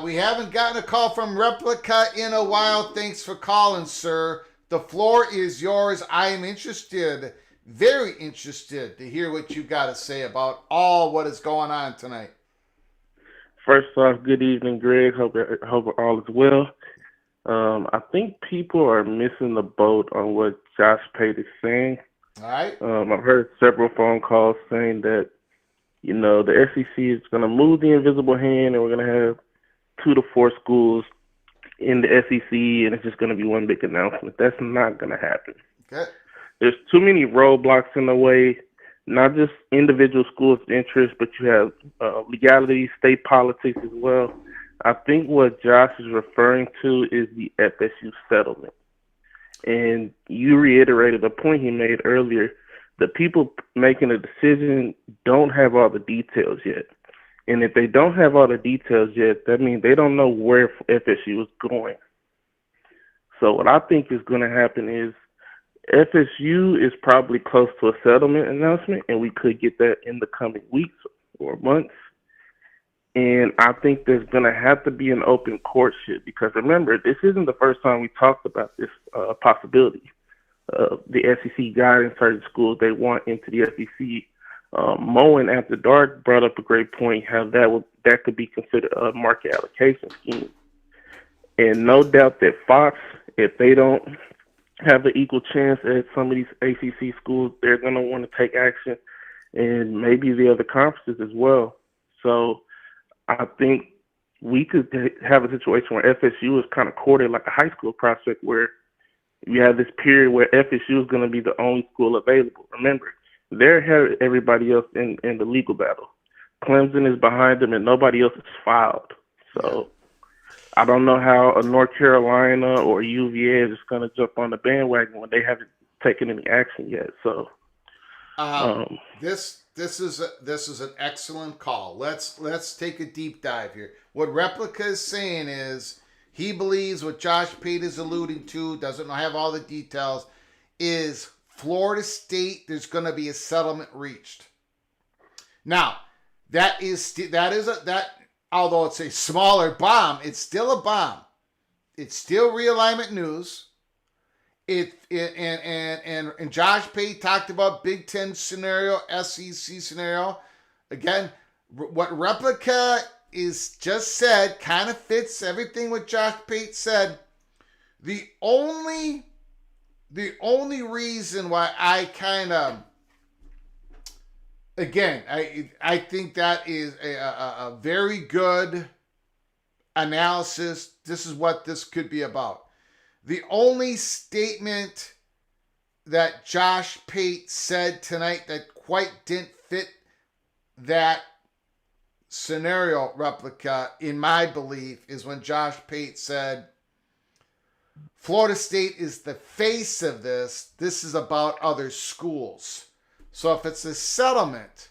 Speaker 1: We haven't gotten a call from Replica in a while. Thanks for calling, sir. The floor is yours. I am interested, very interested, to hear what you got to say about what is going on tonight.
Speaker 13: First off, good evening, Greg. Hope all is well. I think people are missing the boat on what Josh Pate is saying.
Speaker 1: All right.
Speaker 13: I've heard several phone calls saying that, the SEC is going to move the invisible hand and we're going to have 2 to 4 schools in the SEC and it's just going to be one big announcement. That's not going to happen.
Speaker 1: Okay.
Speaker 13: There's too many roadblocks in the way, not just individual schools' interests, but you have legality, state politics as well. I think what Josh is referring to is the FSU settlement. And you reiterated a point he made earlier. The people making a decision don't have all the details yet. And if they don't have all the details yet, that means they don't know where FSU is going. So what I think is going to happen is FSU is probably close to a settlement announcement, and we could get that in the coming weeks or months. And I think there's going to have to be an open courtship because, remember, this isn't the first time we talked about this possibility. The SEC guiding certain schools they want into the SEC. Moen After Dark brought up a great point, how that could be considered a market allocation scheme. And no doubt that Fox, if they don't have an equal chance at some of these ACC schools, they're going to want to take action, and maybe the other conferences as well. So I think we could have a situation where FSU is kind of courted like a high school prospect, where you have this period where FSU is going to be the only school available. Remember, they're ahead of everybody else in the legal battle. Clemson is behind them, and nobody else is filed. So I don't know how a North Carolina or UVA is going to jump on the bandwagon when they haven't taken any action yet. So
Speaker 1: this is an excellent call. Let's take a deep dive here. What Replica is saying is he believes what Josh Pate is alluding to, doesn't have all the details, is Florida State, there's going to be a settlement reached. Now, although it's a smaller bomb, it's still a bomb. It's still realignment news. And Josh Pate talked about Big Ten scenario, SEC scenario. Again, what Replica is just said kind of fits everything what Josh Pate said. The only reason why I kind of, again, I think that is a very good analysis. This is what this could be about. The only statement that Josh Pate said tonight that quite didn't fit that scenario, Replica, in my belief, is when Josh Pate said, Florida State is the face of this. This is about other schools. So if it's a settlement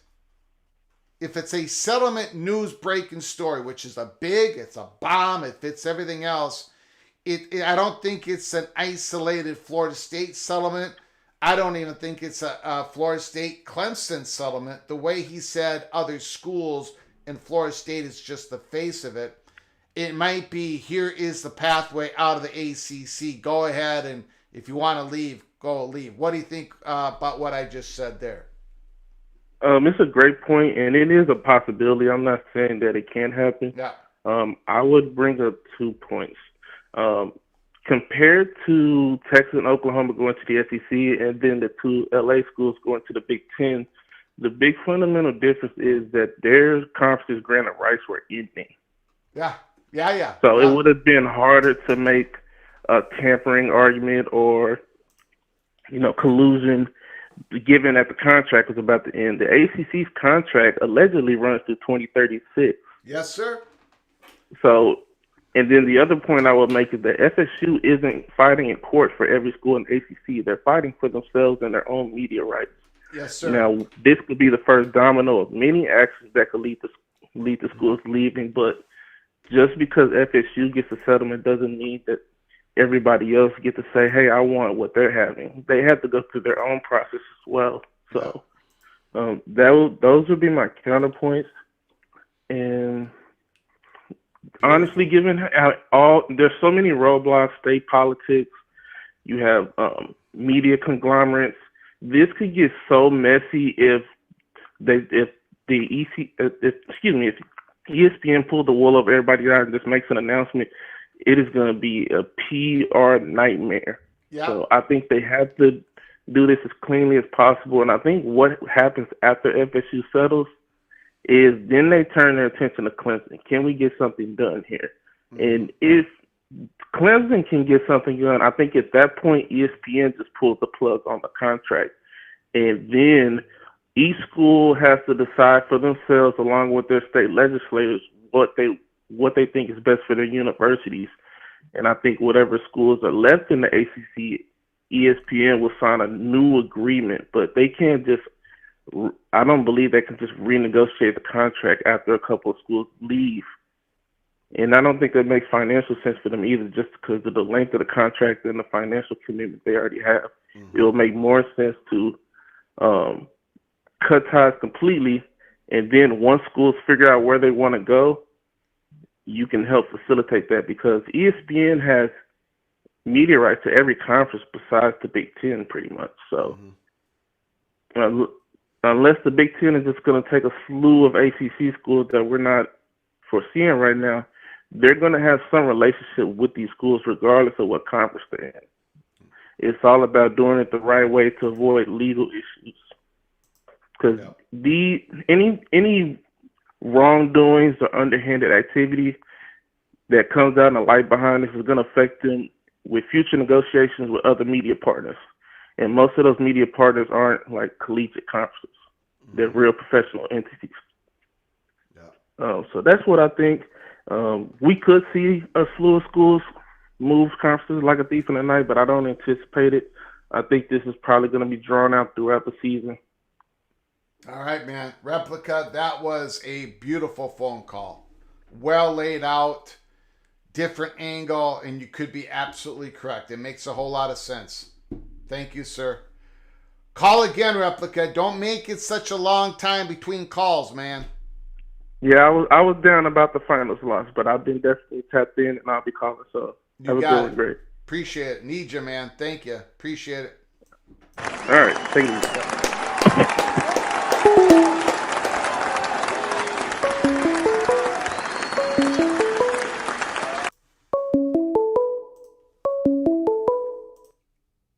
Speaker 1: news breaking story, which is it's a bomb, it fits everything else. I don't think it's an isolated Florida State settlement. I don't even think it's a Florida State Clemson settlement. The way he said other schools and Florida State is just the face of it. It might be, here is the pathway out of the ACC. Go ahead, and if you want to leave, go leave. What do you think about what I just said there?
Speaker 13: It's a great point, and it is a possibility. I'm not saying that it can't happen.
Speaker 1: Yeah.
Speaker 13: I would bring up 2 points. Compared to Texas and Oklahoma going to the SEC and then the 2 LA schools going to the Big Ten, the big fundamental difference is that their conferences granted rights were ending.
Speaker 1: Yeah.
Speaker 13: So it would have been harder to make a tampering argument or, collusion, given that the contract was about to end. The ACC's contract allegedly runs through 2036.
Speaker 1: Yes, sir.
Speaker 13: So, and then the other point I would make is that FSU isn't fighting in court for every school in the ACC. They're fighting for themselves and their own media rights.
Speaker 1: Yes, sir.
Speaker 13: Now, this could be the first domino of many actions that could lead to schools leaving, but just because FSU gets a settlement doesn't mean that everybody else get to say, hey, I want what they're having. They have to go through their own process as well. So those would be my counterpoints. And honestly, given how there's so many roadblocks, state politics, you have media conglomerates, this could get so messy if ESPN pulled the wool over everybody out and just makes an announcement. It is going to be a PR nightmare.
Speaker 1: Yeah.
Speaker 13: So I think they have to do this as cleanly as possible. And I think what happens after FSU settles is then they turn their attention to Clemson. Can we get something done here? Mm-hmm. And if Clemson can get something done, I think at that point ESPN just pulls the plug on the contract. And then each school has to decide for themselves, along with their state legislators, what they think is best for their universities. And I think whatever schools are left in the ACC, ESPN will sign a new agreement. But they can't just – I don't believe they can just renegotiate the contract after a couple of schools leave. And I don't think that makes financial sense for them either, just because of the length of the contract and the financial commitment they already have. Mm-hmm. It will make more sense to cut ties completely, and then once schools figure out where they want to go, you can help facilitate that, because ESPN has media rights to every conference besides the Big Ten pretty much. So unless the Big Ten is just going to take a slew of ACC schools that we're not foreseeing right now, they're going to have some relationship with these schools regardless of what conference they're in. It's all about doing it the right way to avoid legal issues. Because any wrongdoings or underhanded activity that comes out in the light behind this is going to affect them with future negotiations with other media partners. And most of those media partners aren't like collegiate conferences. Mm-hmm. They're real professional entities. Yeah. So that's what I think. We could see a slew of schools move conferences like a thief in the night, but I don't anticipate it. I think this is probably going to be drawn out throughout the season.
Speaker 1: All right, man. Replica, that was a beautiful phone call. Well laid out, different angle, and you could be absolutely correct. It makes a whole lot of sense. Thank you, sir. Call again, Replica. Don't make it such a long time between calls, man.
Speaker 13: Yeah, I was down about the finals loss, but I've been definitely tapped in, and I'll be calling. So that was doing great.
Speaker 1: Appreciate it. Need you, man. Thank you. Appreciate it.
Speaker 13: All right. Thank you.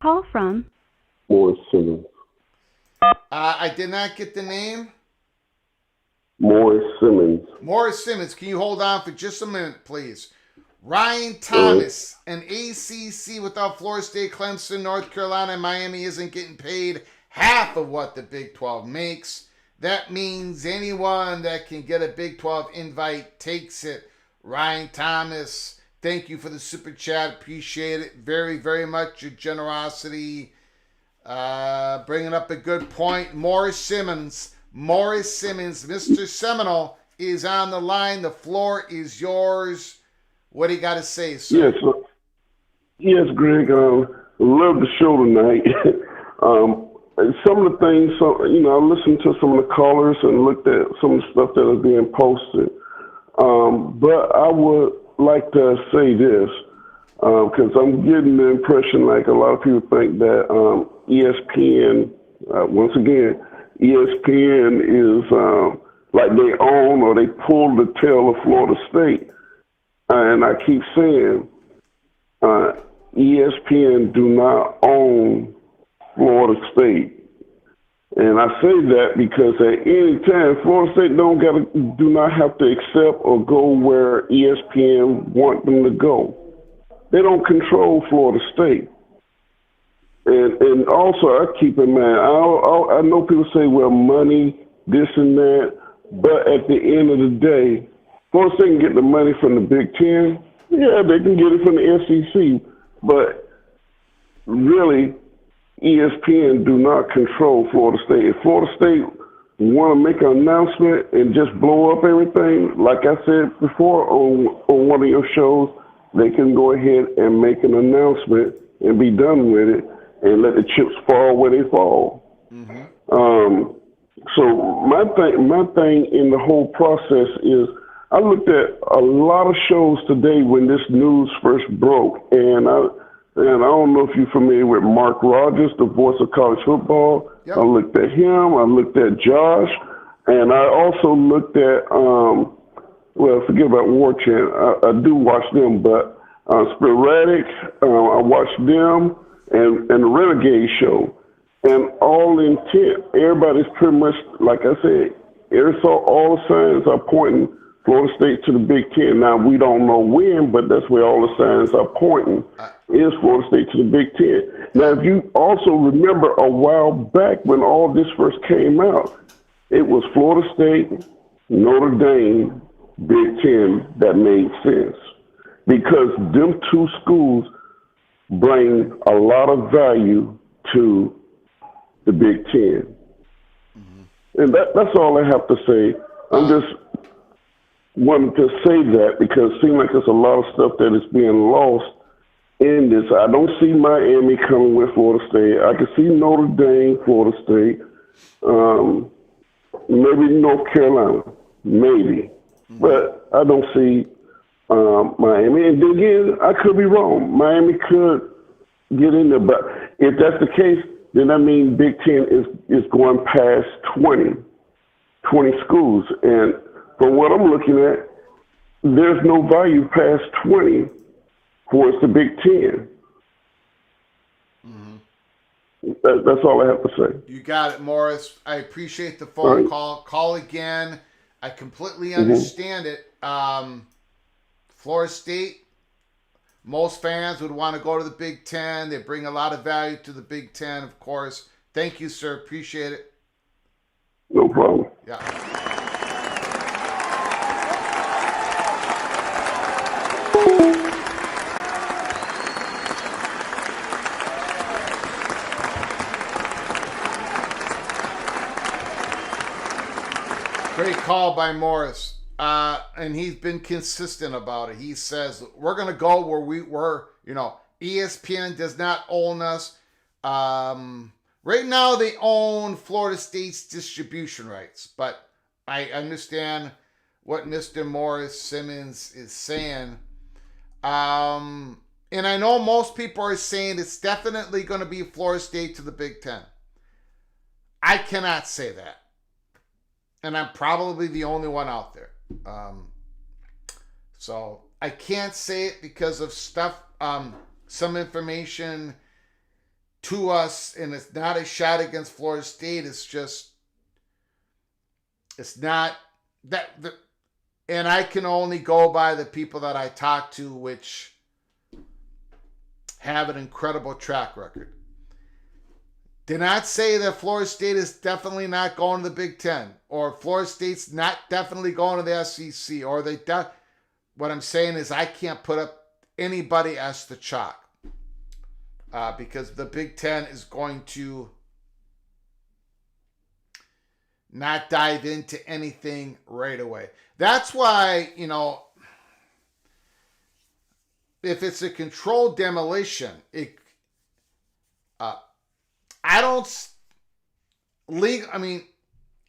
Speaker 2: Call from
Speaker 14: Morris Simmons.
Speaker 1: I did not get the name.
Speaker 14: Morris Simmons.
Speaker 1: Morris Simmons. Can you hold on for just a minute, please? Ryan Thomas, an ACC without Florida State, Clemson, North Carolina, and Miami isn't getting paid half of what the Big 12 makes. That means anyone that can get a Big 12 invite takes it. Ryan Thomas, thank you for the super chat. Appreciate it very, very much. Your generosity. Bringing up a good point. Morris Simmons, Mr. Seminole is on the line. The floor is yours. What do you got to say, sir?
Speaker 14: Yes, Greg. Love the show tonight. Some of the things, I listened to some of the callers and looked at some of the stuff that is being posted. But I would like to say this, because I'm getting the impression like a lot of people think that ESPN, once again, ESPN is like they own or they pull the tail of Florida State. And I keep saying, ESPN do not own Florida State. And I say that because at any time, Florida State do not have to accept or go where ESPN want them to go. They don't control Florida State. And also, I keep in mind, I know people say, well, money, this and that, but at the end of the day, Florida State can get the money from the Big Ten. Yeah, they can get it from the SEC, but really, ESPN do not control Florida State. If Florida State want to make an announcement and just blow up everything, like I said before on one of your shows, they can go ahead and make an announcement and be done with it and let the chips fall where they fall. Mm-hmm. So my thing in the whole process is I looked at a lot of shows today when this news first broke, and I don't know if you're familiar with Mark Rogers, the voice of college football. Yep. I looked at him. I looked at Josh, and I also looked at forget about War Chant. I do watch them, but Sporadic. I watched them and the Renegade Show, and all intent. Everybody's pretty much like I said. All the signs are pointing Florida State to the Big Ten. Now, we don't know when, but that's where all the signs are pointing, is Florida State to the Big Ten. Now, if you also remember a while back when all this first came out, it was Florida State, Notre Dame, Big Ten that made sense. Because them two schools bring a lot of value to the Big Ten. Mm-hmm. And that's all I have to say. I'm just wanted to say that because it seems like there's a lot of stuff that is being lost in this. I don't see Miami coming with Florida State. I can see Notre Dame, Florida State, maybe North Carolina, maybe. Mm-hmm. But I don't see Miami. And then again, I could be wrong. Miami could get in there. But if that's the case, then that means Big Ten is going past 20 schools. And from what I'm looking at, there's no value past 20 for the Big Ten. Mm-hmm. That's all I have to say.
Speaker 1: You got it, Morris. I appreciate the phone call. Call again. I completely understand it. Florida State, most fans would want to go to the Big Ten. They bring a lot of value to the Big Ten, of course. Thank you, sir. Appreciate it.
Speaker 14: No problem.
Speaker 1: Yeah. Great call by Morris. And he's been consistent about it. He says, we're going to go where we were. ESPN does not own us. Right now, they own Florida State's distribution rights. But I understand what Mr. Morris Simmons is saying. And I know most people are saying it's definitely going to be Florida State to the Big Ten. I cannot say that. And I'm probably the only one out there. So I can't say it because of stuff, some information to us, and it's not a shot against Florida State. It's just, it's not that, and I can only go by the people that I talk to, which have an incredible track record. Did not say that Florida State is definitely not going to the Big Ten, or Florida State's not definitely going to the SEC, or what I'm saying is I can't put up anybody as the chalk because the Big Ten is going to not dive into anything right away. That's why, if it's a controlled demolition,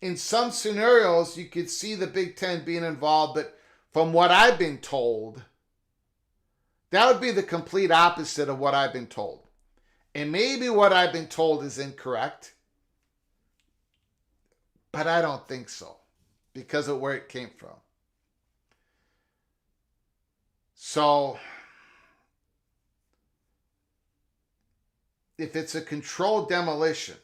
Speaker 1: in some scenarios, you could see the Big Ten being involved, but from what I've been told, that would be the complete opposite of what I've been told. And maybe what I've been told is incorrect, but I don't think so because of where it came from. So, if it's a controlled demolition,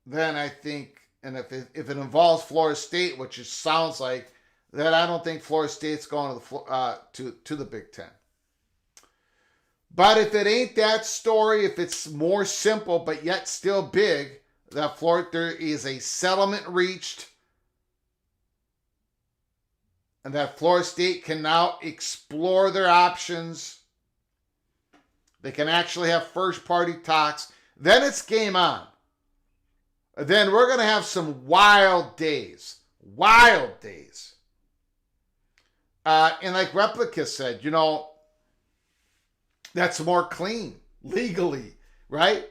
Speaker 1: then I think, and if it involves Florida State, which it sounds like, then I don't think Florida State's going to the Big Ten. But if it ain't that story, if it's more simple but yet still big, that there is a settlement reached, and that Florida State can now explore their options. They can actually have first-party talks. Then it's game on. Then we're going to have some wild days. Wild days. And like Replica said, that's more clean legally, right?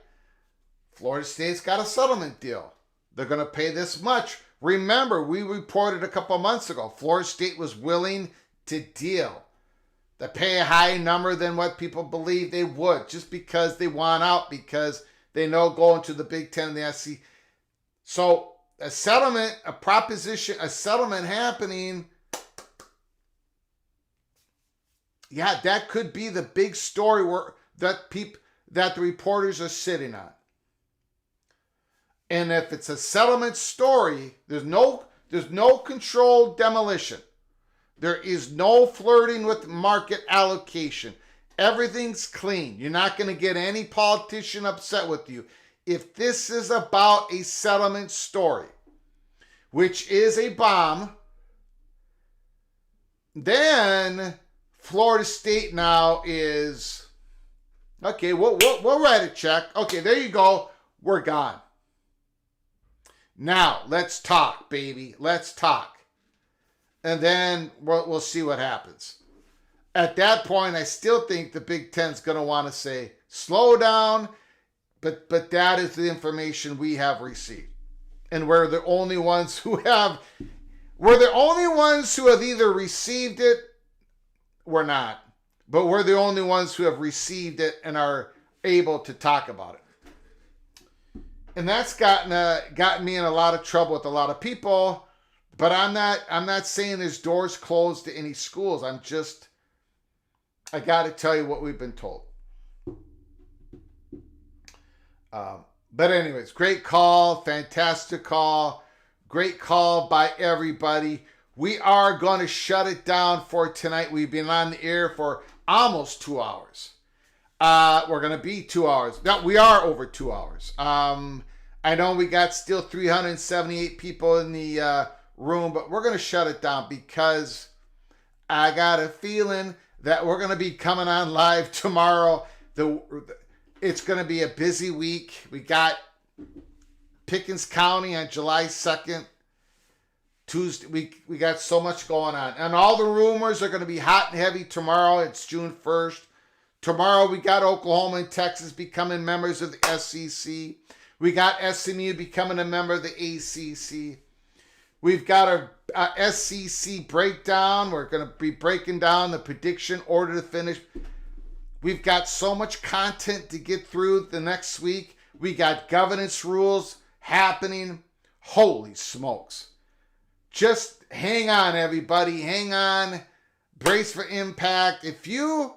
Speaker 1: Florida State's got a settlement deal. They're going to pay this much. Remember, we reported a couple months ago, Florida State was willing to deal. They pay a higher number than what people believe they would, just because they want out, because they know going to the Big Ten and the SEC. So a settlement happening, yeah, that could be the big story that the reporters are sitting on. And if it's a settlement story, there's no controlled demolition. There is no flirting with market allocation. Everything's clean. You're not going to get any politician upset with you. If this is about a settlement story, which is a bomb, then Florida State now is, okay, we'll write a check. Okay, there you go. We're gone. Now, let's talk, baby. Let's talk. And then we'll see what happens. At that point, I still think the Big Ten's going to want to say, slow down, but that is the information we have received. And we're the only ones who have either received it, we're not, but we're the only ones who have received it and are able to talk about it. And that's gotten me in a lot of trouble with a lot of people. But I'm not saying there's doors closed to any schools. I got to tell you what we've been told. But anyways, great call, fantastic call, great call by everybody. We are going to shut it down for tonight. We've been on the air for almost 2 hours. We're going to be 2 hours. No, we are over 2 hours. I know we got still 378 people in the room, but we're going to shut it down because I got a feeling that we're going to be coming on live tomorrow. It's going to be a busy week. We got Pickens County on July 2nd. Tuesday, we got so much going on. And all the rumors are going to be hot and heavy tomorrow. It's June 1st. Tomorrow we got Oklahoma and Texas becoming members of the SEC. We got SMU becoming a member of the ACC. We've got a SEC breakdown. We're going to be breaking down the prediction order to finish. We've got so much content to get through the next week. We got governance rules happening. Holy smokes. Just hang on, everybody. Hang on. Brace for impact. If you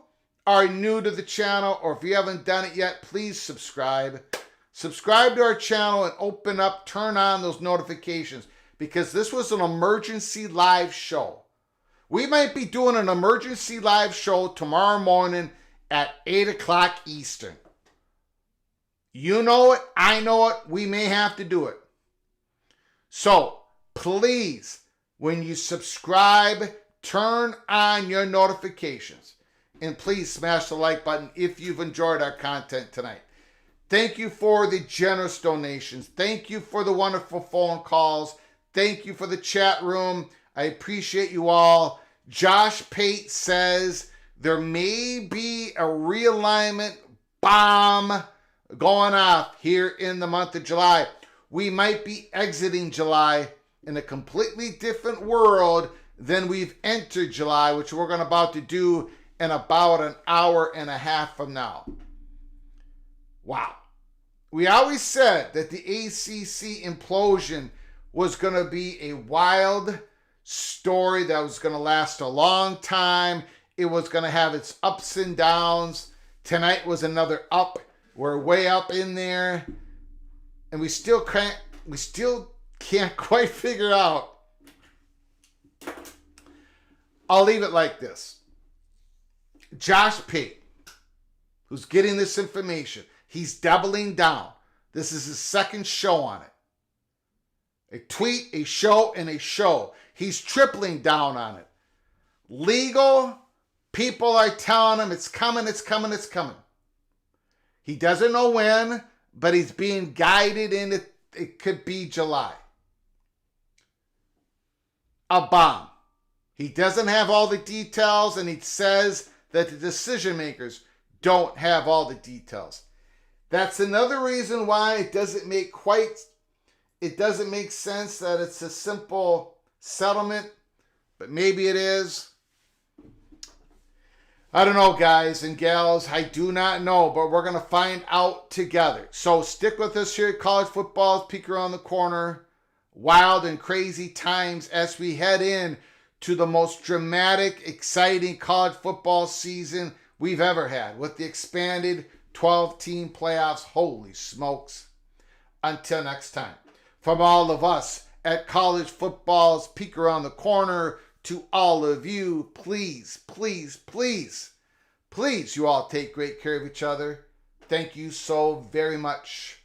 Speaker 1: are new to the channel or if you haven't done it yet, please subscribe. Subscribe to our channel and turn on those notifications because this was an emergency live show. We might be doing an emergency live show tomorrow morning at 8 o'clock Eastern. You know it. I know it. We may have to do it. So please, when you subscribe, turn on your notifications. And please smash the like button if you've enjoyed our content tonight. Thank you for the generous donations. Thank you for the wonderful phone calls. Thank you for the chat room. I appreciate you all. Josh Pate says there may be a realignment bomb going off here in the month of July. We might be exiting July in a completely different world than we've entered July, which we're about to do in about an hour and a half from now. Wow. We always said that the ACC implosion was going to be a wild story that was going to last a long time. It was going to have its ups and downs. Tonight was another up. We're way up in there. And we still can't quite figure out. I'll leave it like this. Josh Pate, who's getting this information, he's doubling down. This is his second show on it. A tweet, a show, and a show. He's tripling down on it. Legal people are telling him it's coming, it's coming, it's coming. He doesn't know when, but he's being guided in it could be July. A bomb. He doesn't have all the details, and he says that the decision makers don't have all the details. That's another reason why it doesn't make sense that it's a simple settlement, but maybe it is. I don't know, guys and gals. I do not know, but we're going to find out together. So stick with us here at College Football's Peek Around the Corner. Wild and crazy times as we head in to the most dramatic, exciting college football season we've ever had with the expanded 12-team playoffs. Holy smokes. Until next time, from all of us at College Football's Peek Around the Corner, to all of you, please, please, please, please, you all take great care of each other. Thank you so very much.